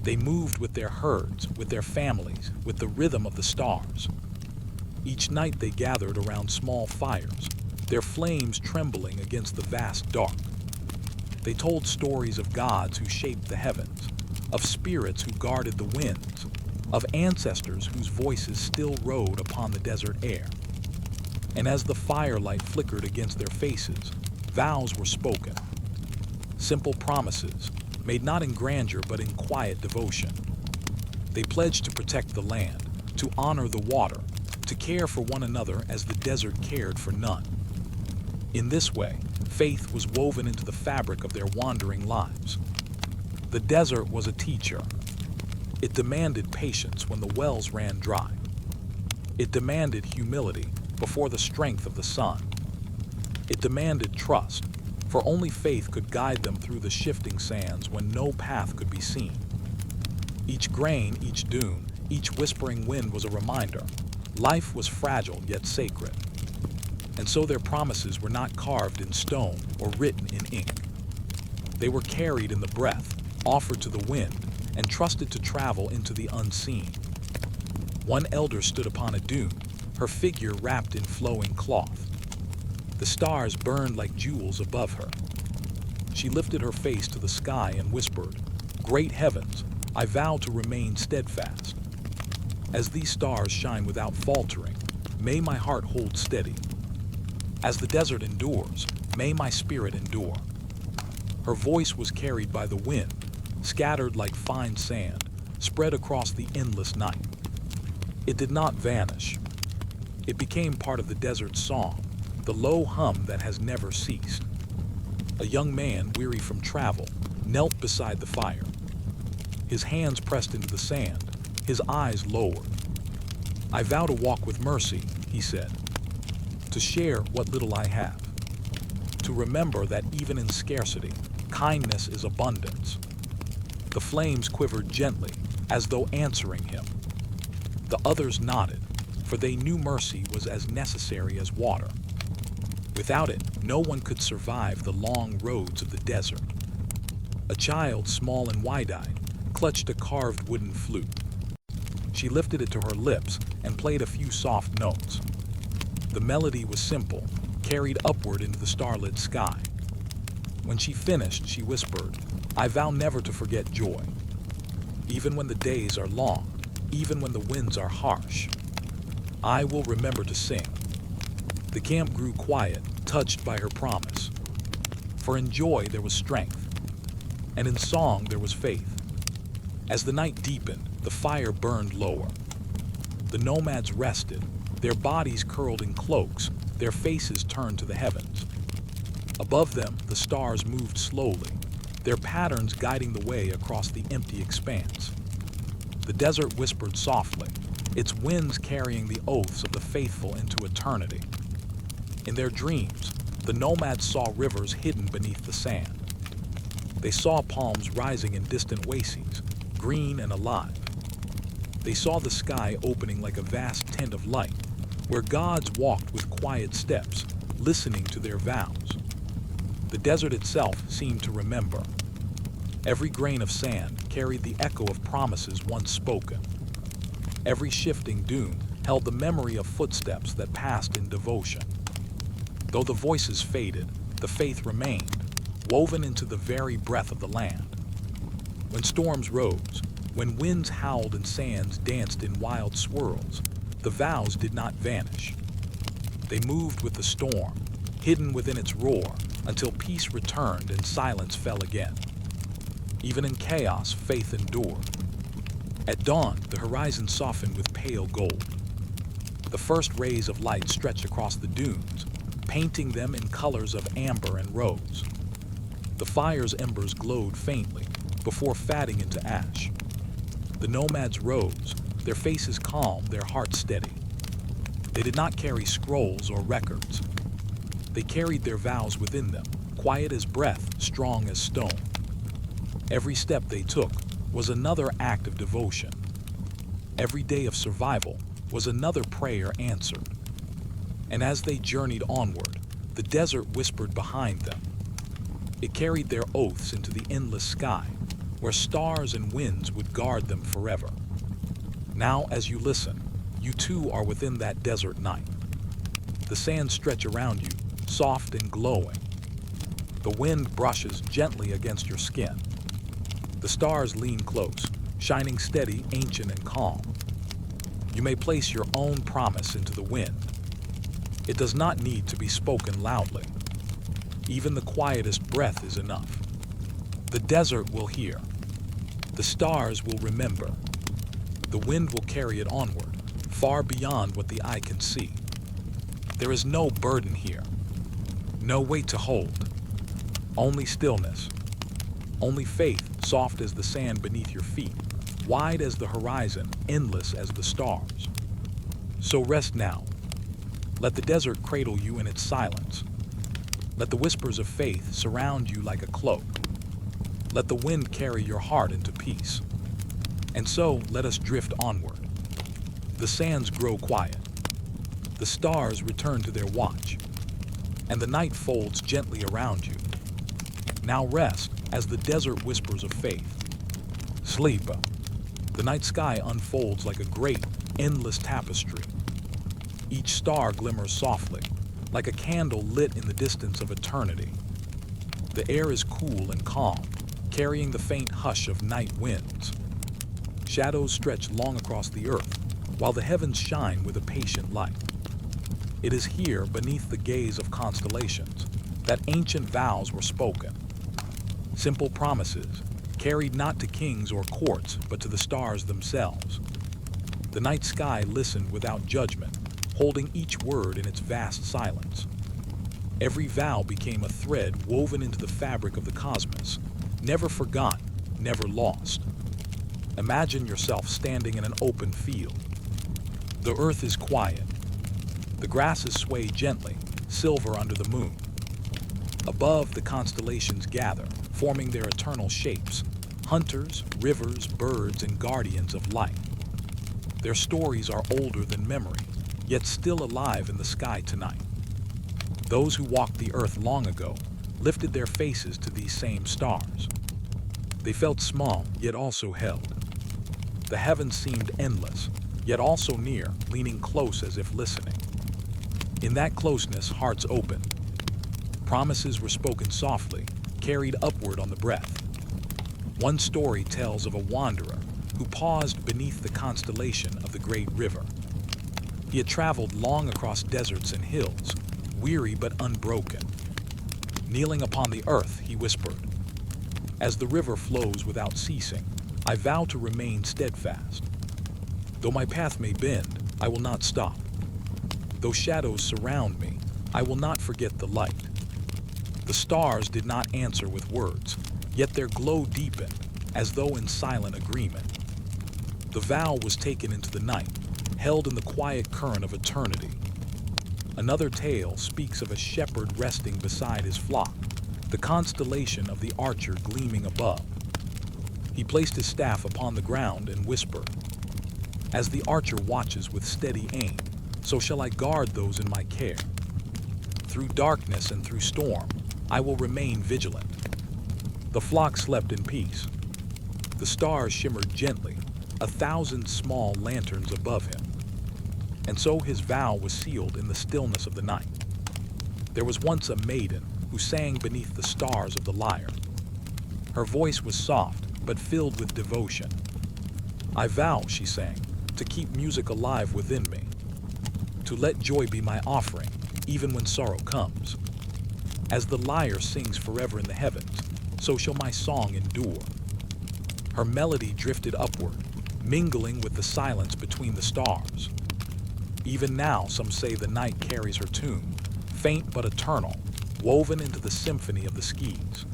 They moved with their herds, with their families, with the rhythm of the stars. Each night they gathered around small fires, their flames trembling against the vast dark. They told stories of gods who shaped the heavens, of spirits who guarded the winds, of ancestors whose voices still rode upon the desert air. And as the firelight flickered against their faces, vows were spoken. Simple promises, made not in grandeur but in quiet devotion. They pledged to protect the land, to honor the water, to care for one another as the desert cared for none. In this way, faith was woven into the fabric of their wandering lives. The desert was a teacher. It demanded patience when the wells ran dry. It demanded humility before the strength of the sun. It demanded trust, for only faith could guide them through the shifting sands when no path could be seen. Each grain, each dune, each whispering wind was a reminder. Life was fragile yet sacred. And so their promises were not carved in stone or written in ink. They were carried in the breath, offered to the wind, and trusted to travel into the unseen. One elder stood upon a dune, her figure wrapped in flowing cloth. The stars burned like jewels above her. She lifted her face to the sky and whispered, "Great heavens, I vow to remain steadfast. As these stars shine without faltering, may my heart hold steady. As the desert endures, may my spirit endure." Her voice was carried by the wind, scattered like fine sand, spread across the endless night. It did not vanish. It became part of the desert's song, the low hum that has never ceased. A young man, weary from travel, knelt beside the fire. His hands pressed into the sand, his eyes lowered. "I vow to walk with mercy," he said, "to share what little I have, to remember that even in scarcity, kindness is abundance." The flames quivered gently, as though answering him. The others nodded, for they knew mercy was as necessary as water. Without it, no one could survive the long roads of the desert. A child, small and wide-eyed, clutched a carved wooden flute. She lifted it to her lips and played a few soft notes. The melody was simple, carried upward into the starlit sky. When she finished, she whispered, "I vow never to forget joy. Even when the days are long, even when the winds are harsh, I will remember to sing." The camp grew quiet, touched by her promise. For in joy there was strength, and in song there was faith. As the night deepened, the fire burned lower. The nomads rested, their bodies curled in cloaks, their faces turned to the heavens. Above them, the stars moved slowly, their patterns guiding the way across the empty expanse. The desert whispered softly, its winds carrying the oaths of the faithful into eternity. In their dreams, the nomads saw rivers hidden beneath the sand. They saw palms rising in distant oases, green and alive. They saw the sky opening like a vast tent of light, where gods walked with quiet steps, listening to their vows. The desert itself seemed to remember. Every grain of sand carried the echo of promises once spoken. Every shifting dune held the memory of footsteps that passed in devotion. Though the voices faded, the faith remained, woven into the very breath of the land. When storms rose, when winds howled and sands danced in wild swirls, the vows did not vanish. They moved with the storm, hidden within its roar, until peace returned and silence fell again. Even in chaos, faith endured. At dawn, the horizon softened with pale gold. The first rays of light stretched across the dunes, painting them in colors of amber and rose. The fire's embers glowed faintly before fading into ash. The nomads rose, their faces calm, their hearts steady. They did not carry scrolls or records. They carried their vows within them, quiet as breath, strong as stone. Every step they took was another act of devotion. Every day of survival was another prayer answered. And as they journeyed onward, the desert whispered behind them. It carried their oaths into the endless sky, where stars and winds would guard them forever. Now, as you listen, you too are within that desert night. The sands stretch around you, soft and glowing. The wind brushes gently against your skin. The stars lean close, shining steady, ancient, and calm. You may place your own promise into the wind. It does not need to be spoken loudly. Even the quietest breath is enough. The desert will hear. The stars will remember. The wind will carry it onward, far beyond what the eye can see. There is no burden here, no weight to hold, only stillness, only faith soft as the sand beneath your feet, wide as the horizon, endless as the stars. So rest now. Let the desert cradle you in its silence. Let the whispers of faith surround you like a cloak. Let the wind carry your heart into peace. And so let us drift onward. The sands grow quiet. The stars return to their watch. And the night folds gently around you. Now rest as the desert whispers of faith. Sleep. The night sky unfolds like a great, endless tapestry. Each star glimmers softly, like a candle lit in the distance of eternity. The air is cool and calm, carrying the faint hush of night winds. Shadows stretch long across the earth, while the heavens shine with a patient light. It is here, beneath the gaze of constellations, that ancient vows were spoken. Simple promises, carried not to kings or courts, but to the stars themselves. The night sky listened without judgment, holding each word in its vast silence. Every vow became a thread woven into the fabric of the cosmos, never forgotten, never lost. Imagine yourself standing in an open field. The earth is quiet. The grasses sway gently, silver under the moon. Above, the constellations gather, forming their eternal shapes, hunters, rivers, birds, and guardians of light. Their stories are older than memory, yet still alive in the sky tonight. Those who walked the earth long ago lifted their faces to these same stars. They felt small, yet also held. The heavens seemed endless, yet also near, leaning close as if listening. In that closeness, hearts opened. Promises were spoken softly, carried upward on the breath. One story tells of a wanderer who paused beneath the constellation of the great river. He had traveled long across deserts and hills, weary but unbroken. Kneeling upon the earth, he whispered, "As the river flows without ceasing, I vow to remain steadfast. Though my path may bend, I will not stop. Though shadows surround me, I will not forget the light." The stars did not answer with words, yet their glow deepened, as though in silent agreement. The vow was taken into the night, held in the quiet current of eternity. Another tale speaks of a shepherd resting beside his flock, the constellation of the archer gleaming above. He placed his staff upon the ground and whispered, "As the archer watches with steady aim, so shall I guard those in my care. Through darkness and through storm, I will remain vigilant." The flock slept in peace. The stars shimmered gently, 1,000 small lanterns above him. And so his vow was sealed in the stillness of the night. There was once a maiden who sang beneath the stars of the lyre. Her voice was soft, but filled with devotion. "I vow," she sang, "to keep music alive within me, to let joy be my offering, even when sorrow comes. As the lyre sings forever in the heavens, so shall my song endure." Her melody drifted upward, mingling with the silence between the stars. Even now, some say the night carries her tune, faint but eternal, woven into the symphony of the skies.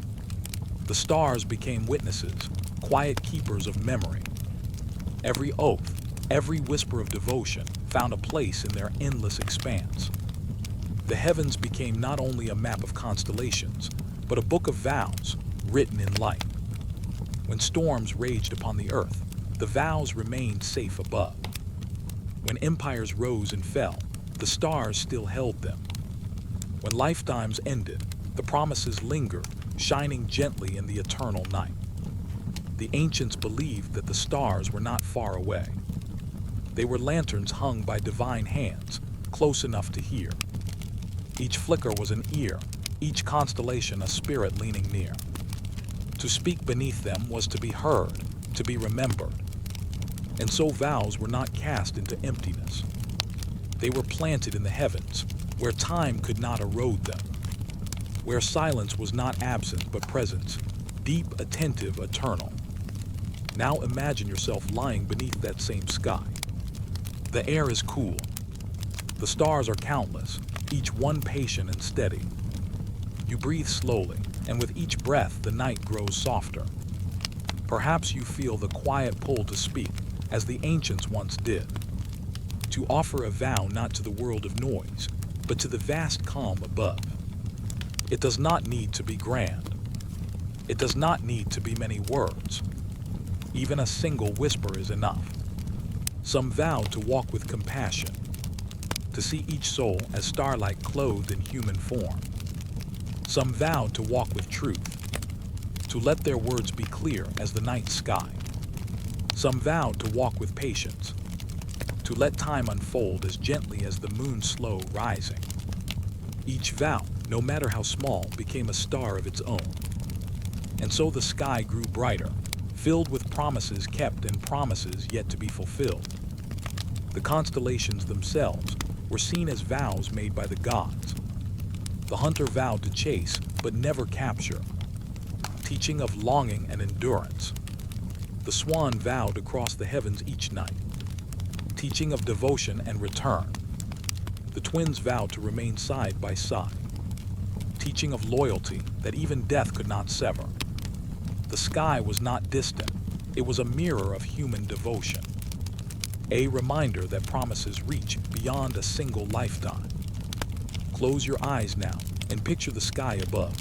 The stars became witnesses, quiet keepers of memory. Every oath, every whisper of devotion found a place in their endless expanse. The heavens became not only a map of constellations, but a book of vows, written in light. When storms raged upon the earth, the vows remained safe above. When empires rose and fell, the stars still held them. When lifetimes ended, the promises lingered, shining gently in the eternal night. The ancients believed that the stars were not far away. They were lanterns hung by divine hands, close enough to hear. Each flicker was an ear, each constellation a spirit leaning near. To speak beneath them was to be heard, to be remembered. And so vows were not cast into emptiness. They were planted in the heavens, where time could not erode them, where silence was not absent but presence, deep, attentive, eternal. Now imagine yourself lying beneath that same sky. The air is cool. The stars are countless, each one patient and steady. You breathe slowly, and with each breath the night grows softer. Perhaps you feel the quiet pull to speak, as the ancients once did. To offer a vow not to the world of noise, but to the vast calm above. It does not need to be grand. It does not need to be many words. Even a single whisper is enough. Some vow to walk with compassion, to see each soul as starlight clothed in human form. Some vow to walk with truth, to let their words be clear as the night sky. Some vow to walk with patience, to let time unfold as gently as the moon's slow rising. Each vow, no matter how small, became a star of its own. And so the sky grew brighter, filled with promises kept and promises yet to be fulfilled. The constellations themselves were seen as vows made by the gods. The hunter vowed to chase, but never capture, teaching of longing and endurance. The swan vowed to cross the heavens each night, teaching of devotion and return. The twins vowed to remain side by side, teaching of loyalty that even death could not sever. The sky was not distant, it was a mirror of human devotion. A reminder that promises reach beyond a single lifetime. Close your eyes now and picture the sky above.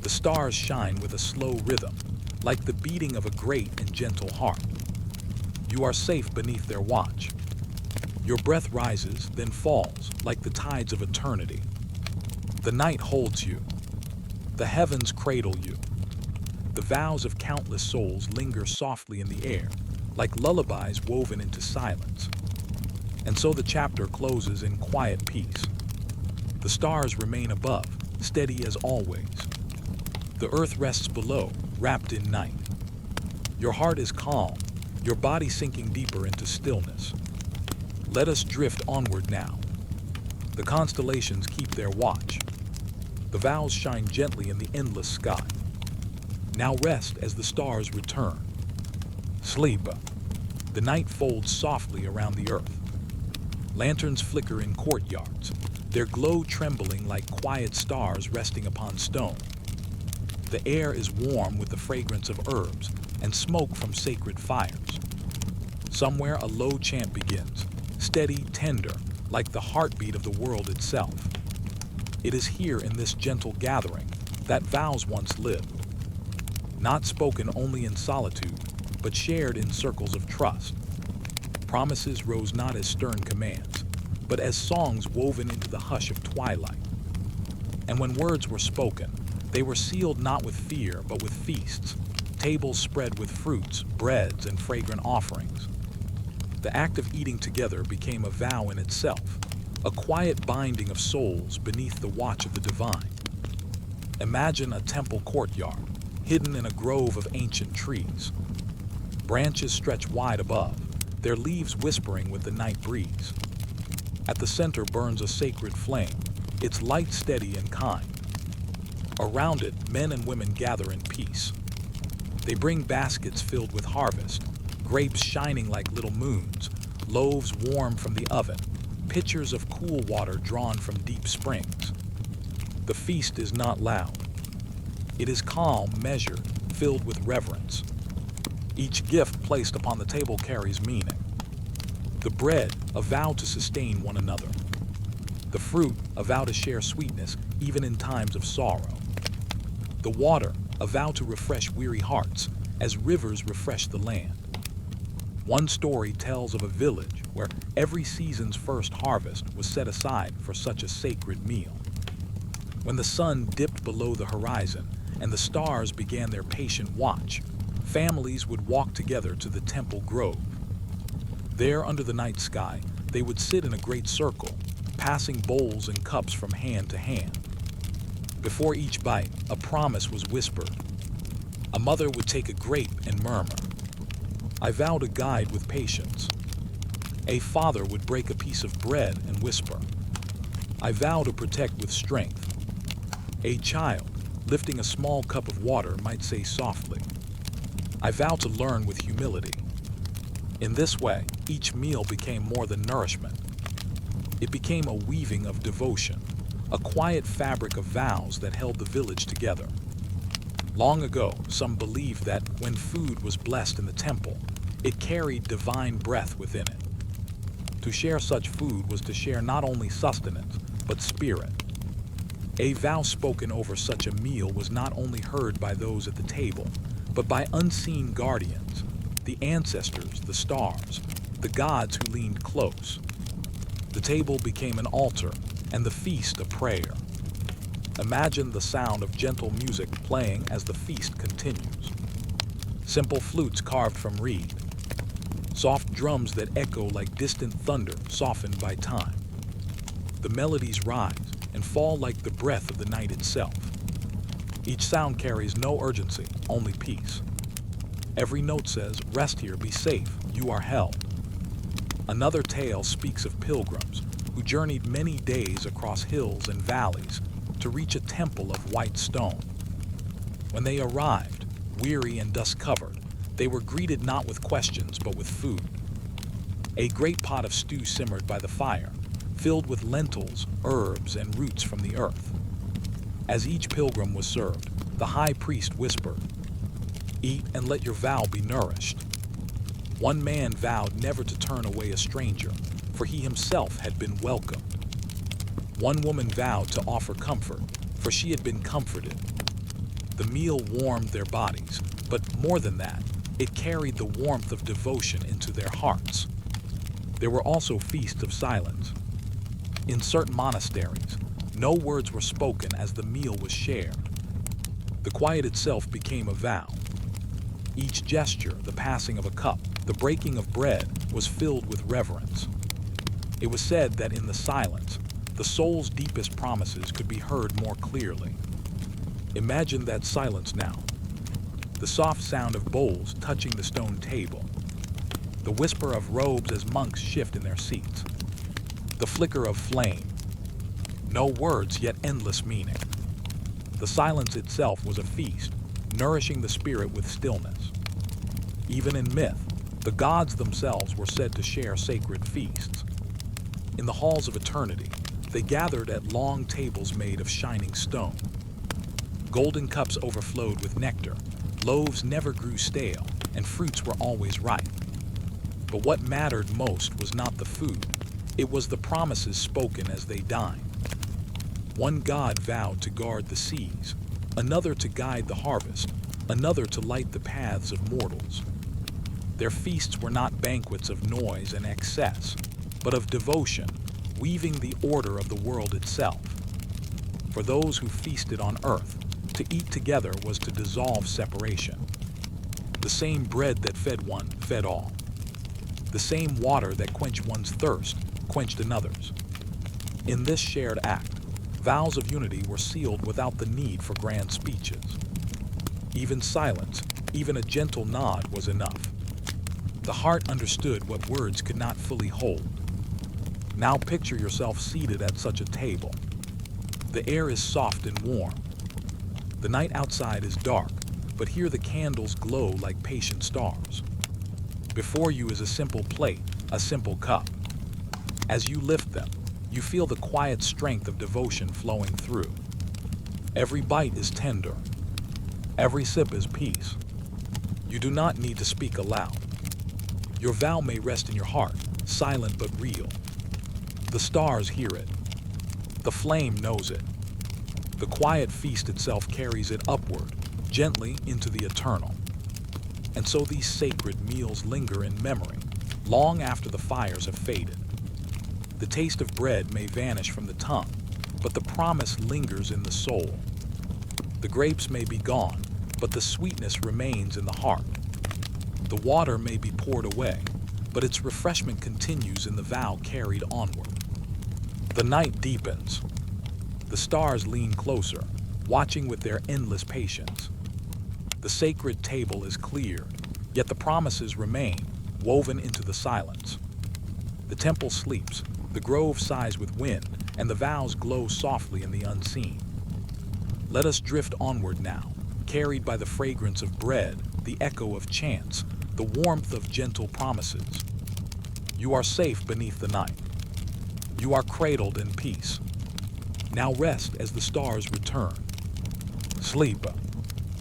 The stars shine with a slow rhythm, like the beating of a great and gentle heart. You are safe beneath their watch. Your breath rises, then falls, like the tides of eternity. The night holds you. The heavens cradle you. The vows of countless souls linger softly in the air, like lullabies woven into silence. And so the chapter closes in quiet peace. The stars remain above, steady as always. The earth rests below, wrapped in night. Your heart is calm, your body sinking deeper into stillness. Let us drift onward now. The constellations keep their watch. The vows shine gently in the endless sky. Now rest as the stars return. Sleep. The night folds softly around the earth. Lanterns flicker in courtyards, their glow trembling like quiet stars resting upon stone. The air is warm with the fragrance of herbs and smoke from sacred fires. Somewhere a low chant begins, steady, tender, like the heartbeat of the world itself. It is here in this gentle gathering that vows once lived. Not spoken only in solitude, but shared in circles of trust. Promises rose not as stern commands, but as songs woven into the hush of twilight. And when words were spoken, they were sealed not with fear, but with feasts, tables spread with fruits, breads, and fragrant offerings. The act of eating together became a vow in itself, a quiet binding of souls beneath the watch of the divine. Imagine a temple courtyard, hidden in a grove of ancient trees. Branches stretch wide above, their leaves whispering with the night breeze. At the center burns a sacred flame, its light steady and kind. Around it, men and women gather in peace. They bring baskets filled with harvest, grapes shining like little moons, loaves warm from the oven, pitchers of cool water drawn from deep springs. The feast is not loud. It is calm, measured, filled with reverence. Each gift placed upon the table carries meaning. The bread, a vow to sustain one another. The fruit, a vow to share sweetness, even in times of sorrow. The water, a vow to refresh weary hearts, as rivers refresh the land. One story tells of a village where every season's first harvest was set aside for such a sacred meal. When the sun dipped below the horizon and the stars began their patient watch, families would walk together to the temple grove. There, under the night sky, they would sit in a great circle, passing bowls and cups from hand to hand. Before each bite, a promise was whispered. A mother would take a grape and murmur, "I vow to guide with patience." A father would break a piece of bread and whisper, "I vow to protect with strength." A child, lifting a small cup of water, might say softly, "I vow to learn with humility." In this way, each meal became more than nourishment. It became a weaving of devotion, a quiet fabric of vows that held the village together. Long ago, some believed that when food was blessed in the temple, it carried divine breath within it. To share such food was to share not only sustenance, but spirit. A vow spoken over such a meal was not only heard by those at the table, but by unseen guardians, the ancestors, the stars, the gods who leaned close. The table became an altar, and the feast a prayer. Imagine the sound of gentle music playing as the feast continues. Simple flutes carved from reed, soft drums that echo like distant thunder softened by time. The melodies rise and fall like the breath of the night itself. Each sound carries no urgency, only peace. Every note says, "Rest here, be safe, you are held." Another tale speaks of pilgrims who journeyed many days across hills and valleys to reach a temple of white stone. When they arrived, weary and dust-covered, they were greeted not with questions but with food. A great pot of stew simmered by the fire, filled with lentils, herbs, and roots from the earth. As each pilgrim was served, the high priest whispered, "Eat and let your vow be nourished." One man vowed never to turn away a stranger, for he himself had been welcomed. One woman vowed to offer comfort, for she had been comforted. The meal warmed their bodies, but more than that, it carried the warmth of devotion into their hearts. There were also feasts of silence. In certain monasteries, no words were spoken as the meal was shared. The quiet itself became a vow. Each gesture, the passing of a cup, The breaking of bread was filled with reverence. It was said that in the silence, the soul's deepest promises could be heard more clearly. Imagine that silence now. The soft sound of bowls touching the stone table. The whisper of robes as monks shift in their seats. The flicker of flame. No words, yet endless meaning. The silence itself was a feast, nourishing the spirit with stillness. Even in myth, the gods themselves were said to share sacred feasts. In the halls of eternity, they gathered at long tables made of shining stone. Golden cups overflowed with nectar, loaves never grew stale, and fruits were always ripe. But what mattered most was not the food, it was the promises spoken as they dined. One god vowed to guard the seas, another to guide the harvest, another to light the paths of mortals. Their feasts were not banquets of noise and excess, but of devotion, weaving the order of the world itself. For those who feasted on earth, to eat together was to dissolve separation. The same bread that fed one fed all. The same water that quenched one's thirst quenched another's. In this shared act, vows of unity were sealed without the need for grand speeches. Even silence, even a gentle nod was enough. The heart understood what words could not fully hold. Now picture yourself seated at such a table. The air is soft and warm. The night outside is dark, but here the candles glow like patient stars. Before you is a simple plate, a simple cup. As you lift them, you feel the quiet strength of devotion flowing through. Every bite is tender. Every sip is peace. You do not need to speak aloud. Your vow may rest in your heart, silent but real. The stars hear it. The flame knows it. The quiet feast itself carries it upward, gently into the eternal. And so these sacred meals linger in memory, long after the fires have faded. The taste of bread may vanish from the tongue, but the promise lingers in the soul. The grapes may be gone, but the sweetness remains in the heart. The water may be poured away, but its refreshment continues in the vow carried onward. The night deepens. The stars lean closer, watching with their endless patience. The sacred table is cleared, yet the promises remain, woven into the silence. The temple sleeps, the grove sighs with wind, and the vows glow softly in the unseen. Let us drift onward now, carried by the fragrance of bread, the echo of chants, the warmth of gentle promises. You are safe beneath the night. You are cradled in peace. Now rest as the stars return. Sleep.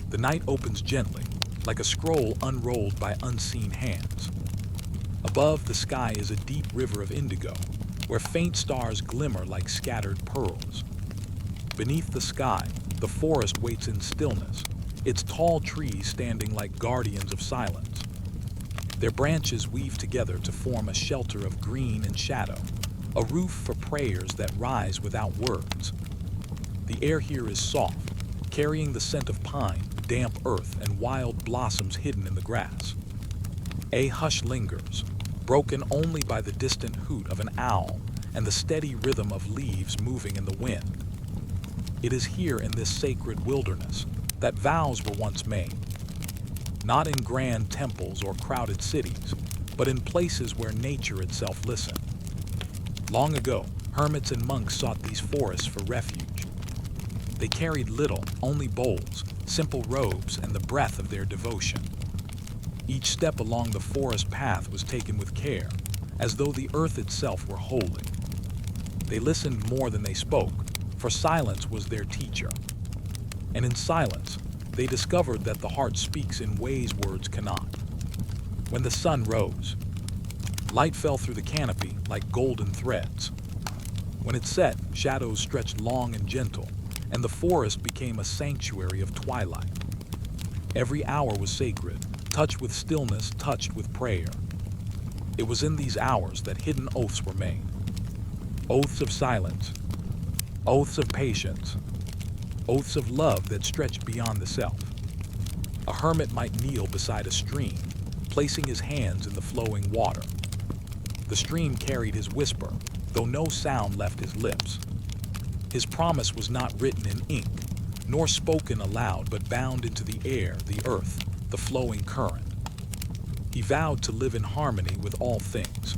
The night opens gently, like a scroll unrolled by unseen hands. Above, the sky is a deep river of indigo, where faint stars glimmer like scattered pearls. Beneath the sky, the forest waits in stillness, its tall trees standing like guardians of silence. Their branches weave together to form a shelter of green and shadow, a roof for prayers that rise without words. The air here is soft, carrying the scent of pine, damp earth, and wild blossoms hidden in the grass. A hush lingers, broken only by the distant hoot of an owl and the steady rhythm of leaves moving in the wind. It is here in this sacred wilderness that vows were once made. Not in grand temples or crowded cities, but in places where nature itself listened. Long ago, hermits and monks sought these forests for refuge. They carried little, only bowls, simple robes, and the breath of their devotion. Each step along the forest path was taken with care, as though the earth itself were holy. They listened more than they spoke, for silence was their teacher. And in silence, they discovered that the heart speaks in ways words cannot. When the sun rose, light fell through the canopy like golden threads. When it set, shadows stretched long and gentle, and the forest became a sanctuary of twilight. Every hour was sacred, touched with stillness, touched with prayer. It was in these hours that hidden oaths were made. Oaths of silence, oaths of patience, oaths of love that stretched beyond the self. A hermit might kneel beside a stream, placing his hands in the flowing water. The stream carried his whisper, though no sound left his lips. His promise was not written in ink, nor spoken aloud, but bound into the air, the earth, the flowing current. He vowed to live in harmony with all things.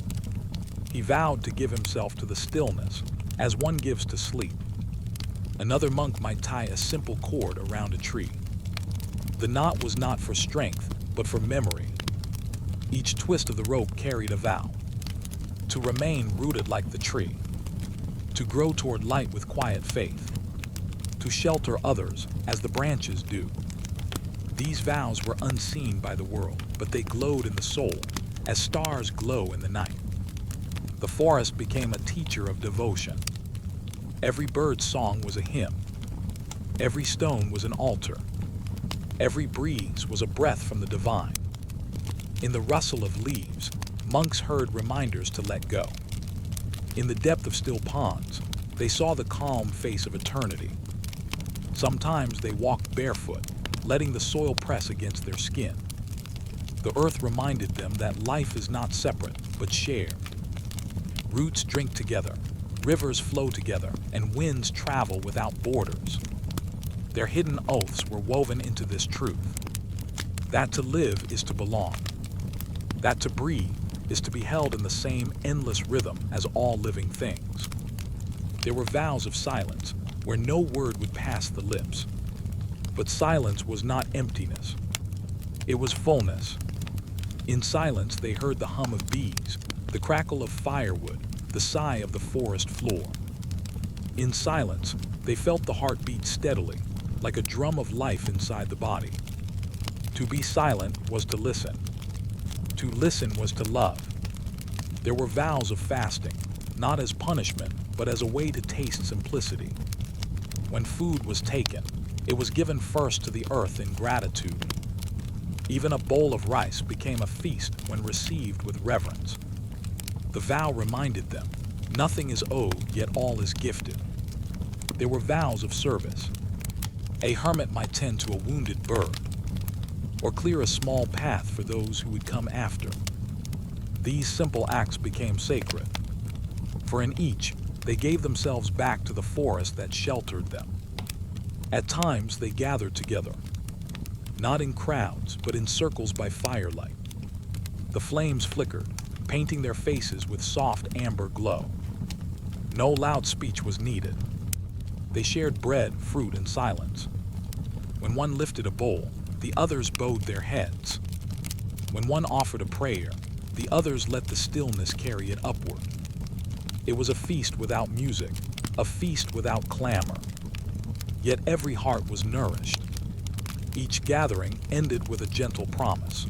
He vowed to give himself to the stillness, as one gives to sleep. Another monk might tie a simple cord around a tree. The knot was not for strength, but for memory. Each twist of the rope carried a vow. To remain rooted like the tree. To grow toward light with quiet faith. To shelter others as the branches do. These vows were unseen by the world, but they glowed in the soul, as stars glow in the night. The forest became a teacher of devotion. Every bird's song was a hymn. Every stone was an altar. Every breeze was a breath from the divine. In the rustle of leaves, monks heard reminders to let go. In the depth of still ponds, they saw the calm face of eternity. Sometimes they walked barefoot, letting the soil press against their skin. The earth reminded them that life is not separate, but shared. Roots drink together, rivers flow together, and winds travel without borders. Their hidden oaths were woven into this truth. That to live is to belong. That to breathe is to be held in the same endless rhythm as all living things. There were vows of silence, where no word would pass the lips. But silence was not emptiness. It was fullness. In silence, they heard the hum of bees, the crackle of firewood, the sigh of the forest floor. In silence, they felt the heart beat steadily, like a drum of life inside the body. To be silent was to listen. To listen was to love. There were vows of fasting, not as punishment, but as a way to taste simplicity. When food was taken, it was given first to the earth in gratitude. Even a bowl of rice became a feast when received with reverence. The vow reminded them, nothing is owed, yet all is gifted. There were vows of service. A hermit might tend to a wounded bird, or clear a small path for those who would come after. These simple acts became sacred, for in each, they gave themselves back to the forest that sheltered them. At times, they gathered together, not in crowds, but in circles by firelight. The flames flickered, painting their faces with soft amber glow. No loud speech was needed. They shared bread, fruit, and silence. When one lifted a bowl, the others bowed their heads. When one offered a prayer, the others let the stillness carry it upward. It was a feast without music, a feast without clamor. Yet every heart was nourished. Each gathering ended with a gentle promise.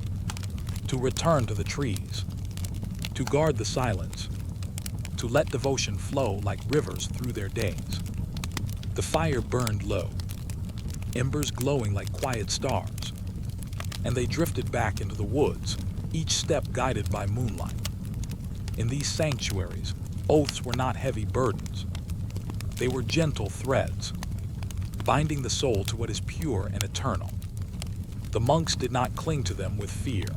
To return to the trees. To guard the silence. To let devotion flow like rivers through their days. The fire burned low, embers glowing like quiet stars. And they drifted back into the woods, each step guided by moonlight. In these sanctuaries, oaths were not heavy burdens. They were gentle threads, binding the soul to what is pure and eternal. The monks did not cling to them with fear.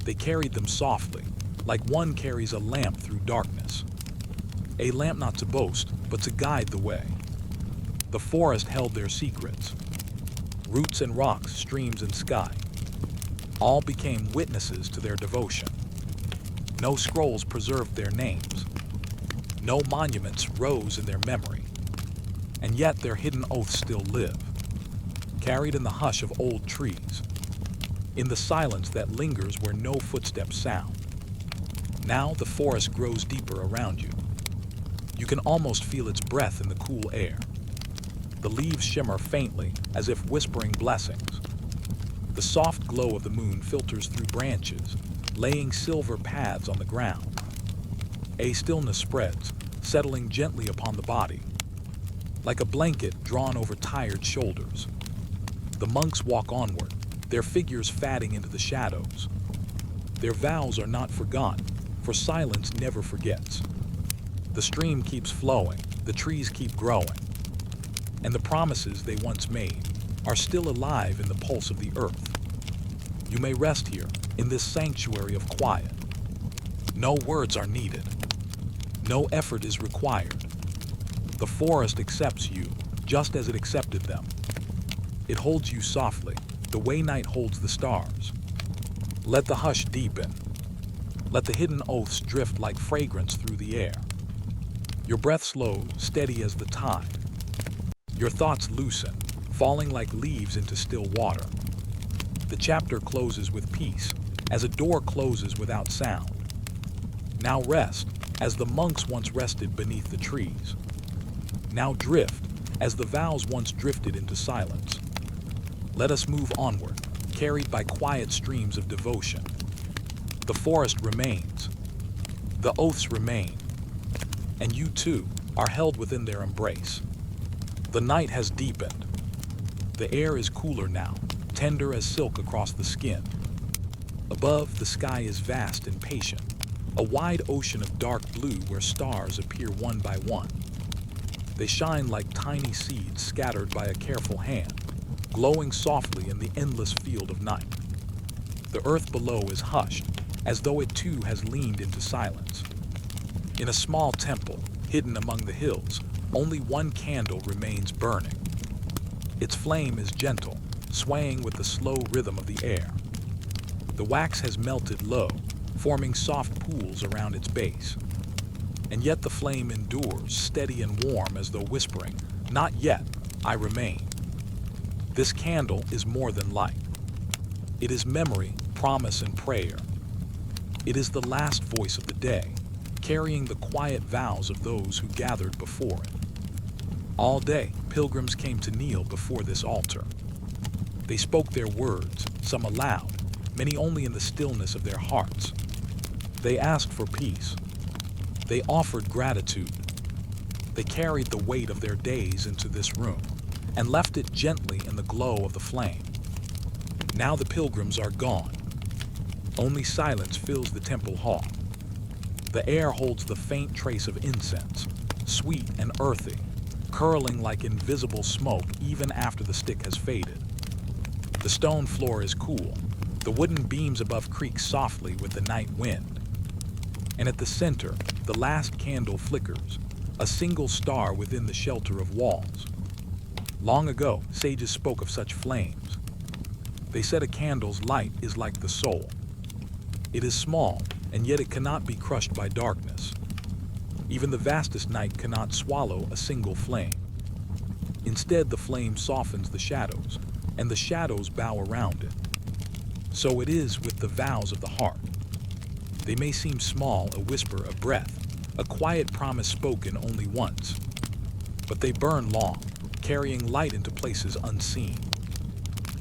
They carried them softly, like one carries a lamp through darkness. A lamp not to boast, but to guide the way. The forest held their secrets. Roots and rocks, streams and sky. All became witnesses to their devotion. No scrolls preserved their names. No monuments rose in their memory. And yet their hidden oaths still live, carried in the hush of old trees, in the silence that lingers where no footsteps sound. Now the forest grows deeper around you. You can almost feel its breath in the cool air. The leaves shimmer faintly, as if whispering blessings. The soft glow of the moon filters through branches, laying silver paths on the ground. A stillness spreads, settling gently upon the body, like a blanket drawn over tired shoulders. The monks walk onward, their figures fading into the shadows. Their vows are not forgotten, for silence never forgets. The stream keeps flowing, the trees keep growing, and the promises they once made are still alive in the pulse of the earth. You may rest here, in this sanctuary of quiet. No words are needed. No effort is required. The forest accepts you just as it accepted them. It holds you softly, the way night holds the stars. Let the hush deepen. Let the hidden oaths drift like fragrance through the air. Your breath slows, steady as the tide. Your thoughts loosen, falling like leaves into still water. The chapter closes with peace, as a door closes without sound. Now rest, as the monks once rested beneath the trees. Now drift, as the vows once drifted into silence. Let us move onward, carried by quiet streams of devotion. The forest remains. The oaths remain. And you too are held within their embrace. The night has deepened. The air is cooler now, tender as silk across the skin. Above, the sky is vast and patient, a wide ocean of dark blue where stars appear one by one. They shine like tiny seeds scattered by a careful hand, glowing softly in the endless field of night. The earth below is hushed, as though it too has leaned into silence. In a small temple, hidden among the hills, only one candle remains burning. Its flame is gentle, swaying with the slow rhythm of the air. The wax has melted low, forming soft pools around its base. And yet the flame endures, steady and warm as though whispering, "Not yet, I remain." This candle is more than light. It is memory, promise, and prayer. It is the last voice of the day, carrying the quiet vows of those who gathered before it. All day, pilgrims came to kneel before this altar. They spoke their words, some aloud, many only in the stillness of their hearts. They asked for peace. They offered gratitude. They carried the weight of their days into this room and left it gently in the glow of the flame. Now the pilgrims are gone. Only silence fills the temple hall. The air holds the faint trace of incense, sweet and earthy, curling like invisible smoke even after the stick has faded. The stone floor is cool. The wooden beams above creak softly with the night wind. And at the center, the last candle flickers, a single star within the shelter of walls. Long ago, sages spoke of such flames. They said a candle's light is like the soul. It is small, and yet it cannot be crushed by darkness. Even the vastest night cannot swallow a single flame. Instead, the flame softens the shadows, and the shadows bow around it. So it is with the vows of the heart. They may seem small, a whisper, a breath, a quiet promise spoken only once. But they burn long, carrying light into places unseen.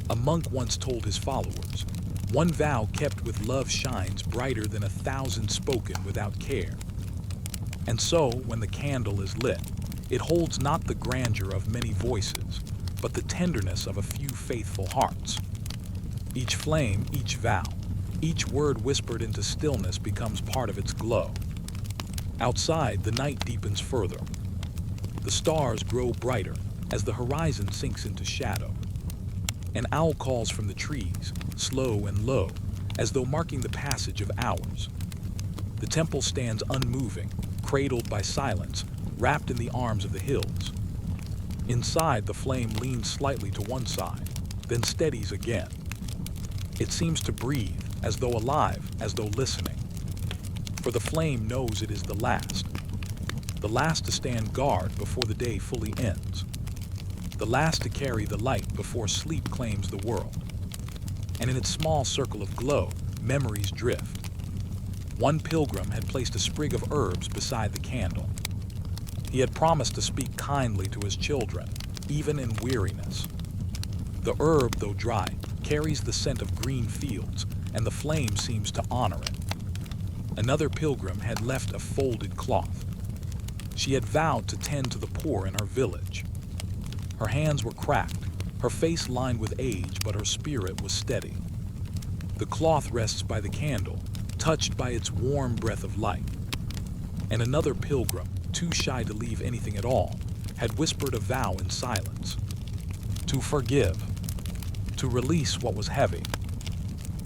A monk once told his followers, "One vow kept with love shines brighter than 1,000 spoken without care." And so, when the candle is lit, it holds not the grandeur of many voices, but the tenderness of a few faithful hearts. Each flame, each vow, each word whispered into stillness becomes part of its glow. Outside, the night deepens further. The stars grow brighter as the horizon sinks into shadow. An owl calls from the trees, slow and low, as though marking the passage of hours. The temple stands unmoving, cradled by silence, wrapped in the arms of the hills. Inside, the flame leans slightly to one side, then steadies again. It seems to breathe, as though alive, as though listening. For the flame knows it is the last to stand guard before the day fully ends, the last to carry the light before sleep claims the world. And in its small circle of glow, memories drift. One pilgrim had placed a sprig of herbs beside the candle. He had promised to speak kindly to his children, even in weariness. The herb, though dry, carries the scent of green fields, and the flame seems to honor it. Another pilgrim had left a folded cloth. She had vowed to tend to the poor in her village. Her hands were cracked, her face lined with age, but her spirit was steady. The cloth rests by the candle, touched by its warm breath of light. And another pilgrim, too shy to leave anything at all, had whispered a vow in silence. To forgive, to release what was heavy.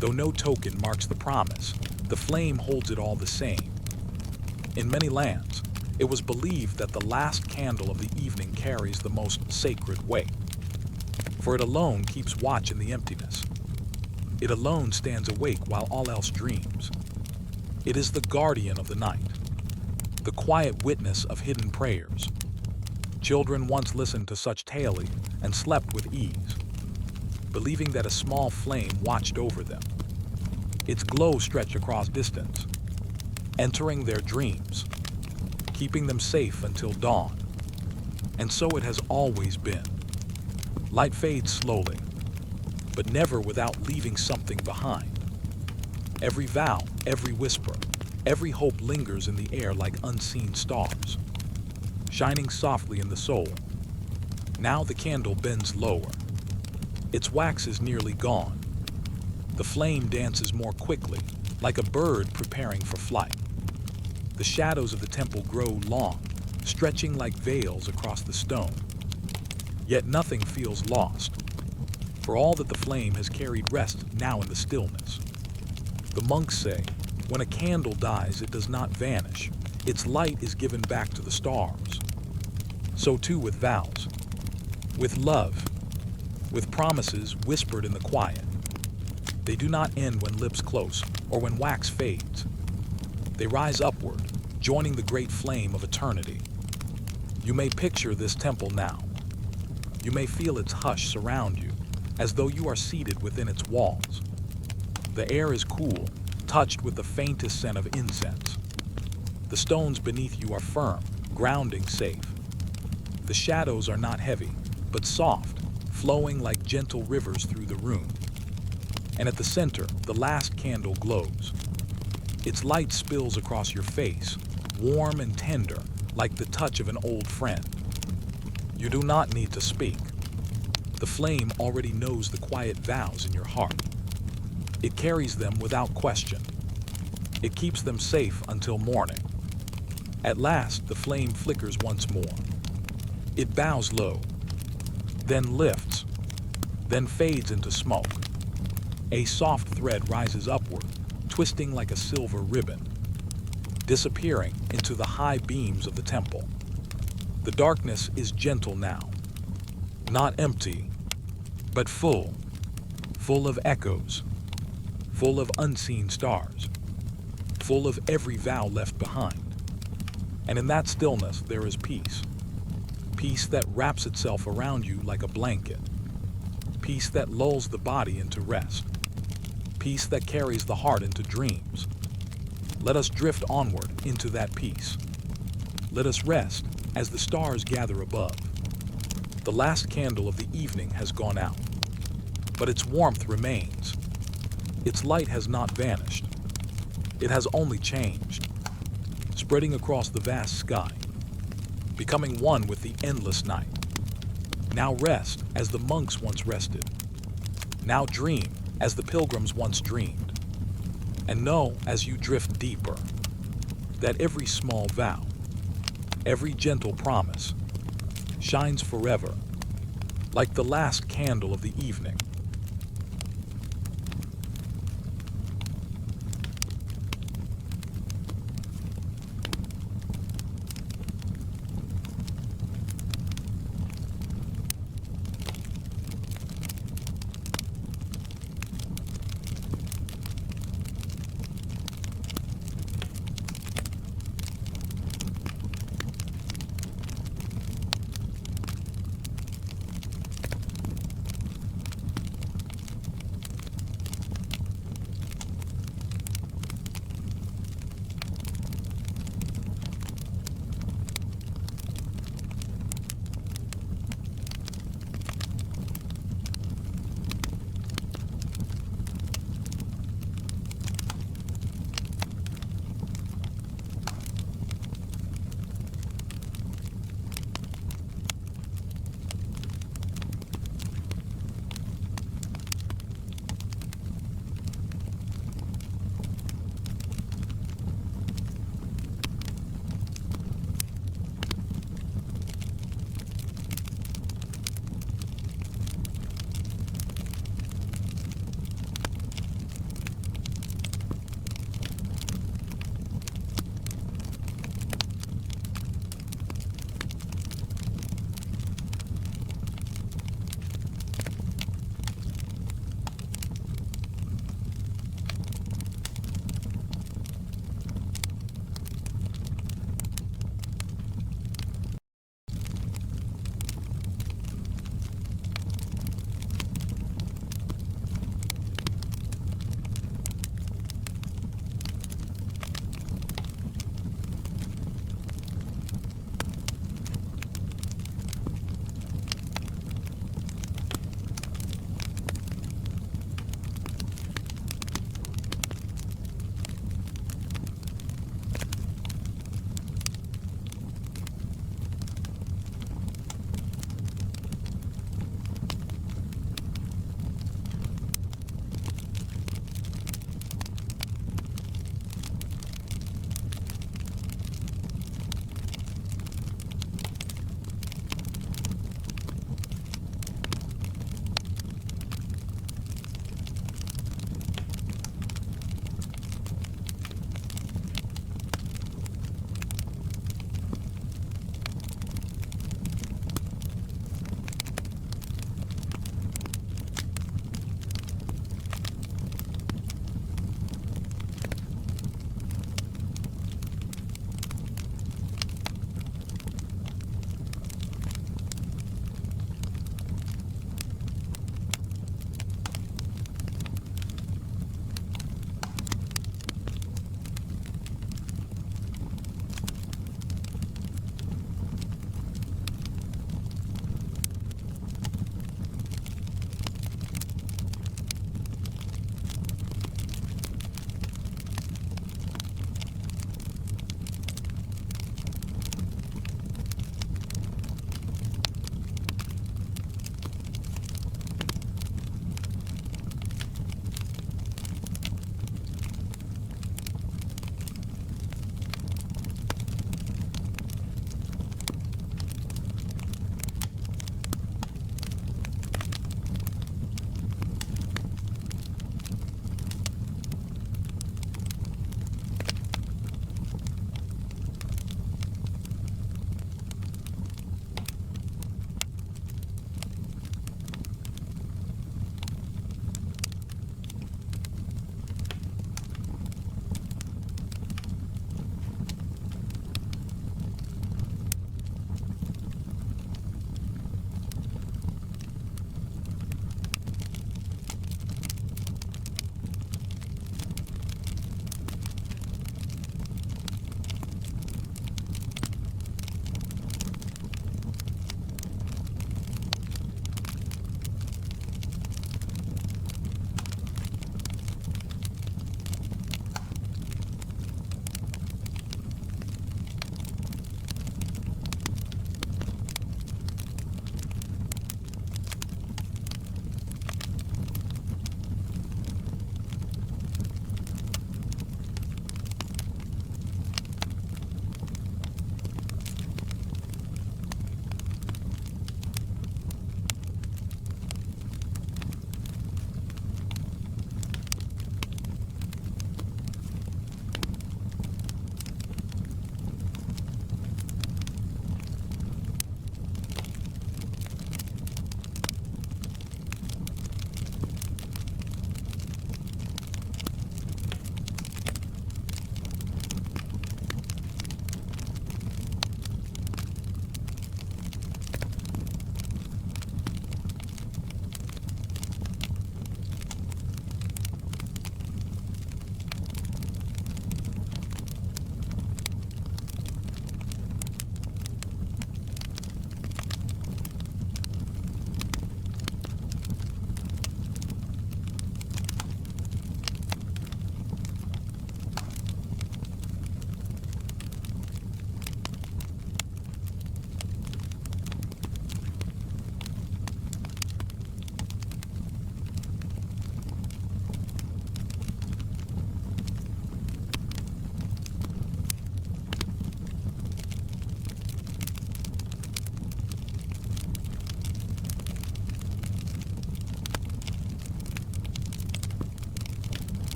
Though no token marks the promise, the flame holds it all the same. In many lands, it was believed that the last candle of the evening carries the most sacred weight, for it alone keeps watch in the emptiness. It alone stands awake while all else dreams. It is the guardian of the night, the quiet witness of hidden prayers. Children once listened to such tales and slept with ease, believing that a small flame watched over them. Its glow stretched across distance, entering their dreams, keeping them safe until dawn. And so it has always been. Light fades slowly, but never without leaving something behind. Every vow, every whisper, every hope lingers in the air like unseen stars, shining softly in the soul. Now the candle bends lower. Its wax is nearly gone. The flame dances more quickly, like a bird preparing for flight. The shadows of the temple grow long, stretching like veils across the stone. Yet nothing feels lost, for all that the flame has carried rests now in the stillness. The monks say, when a candle dies, it does not vanish. Its light is given back to the stars. So too with vows, with love, with promises whispered in the quiet. They do not end when lips close or when wax fades. They rise upward, joining the great flame of eternity. You may picture this temple now. You may feel its hush surround you, as though you are seated within its walls. The air is cool, touched with the faintest scent of incense. The stones beneath you are firm, grounding safe. The shadows are not heavy, but soft, flowing like gentle rivers through the room. And at the center, the last candle glows. Its light spills across your face, warm and tender, like the touch of an old friend. You do not need to speak. The flame already knows the quiet vows in your heart. It carries them without question. It keeps them safe until morning. At last, the flame flickers once more. It bows low, then lifts, then fades into smoke. A soft thread rises upward, twisting like a silver ribbon, disappearing into the high beams of the temple. The darkness is gentle now, not empty, but full of echoes, full of unseen stars, full of every vow left behind. And in that stillness there is peace. Peace that wraps itself around you like a blanket. Peace that lulls the body into rest. Peace that carries the heart into dreams. Let us drift onward into that peace. Let us rest as the stars gather above. The last candle of the evening has gone out, but its warmth remains. Its light has not vanished. It has only changed, spreading across the vast sky, becoming one with the endless night. Now rest as the monks once rested. Now dream as the pilgrims once dreamed. And know as you drift deeper that every small vow, every gentle promise shines forever like the last candle of the evening.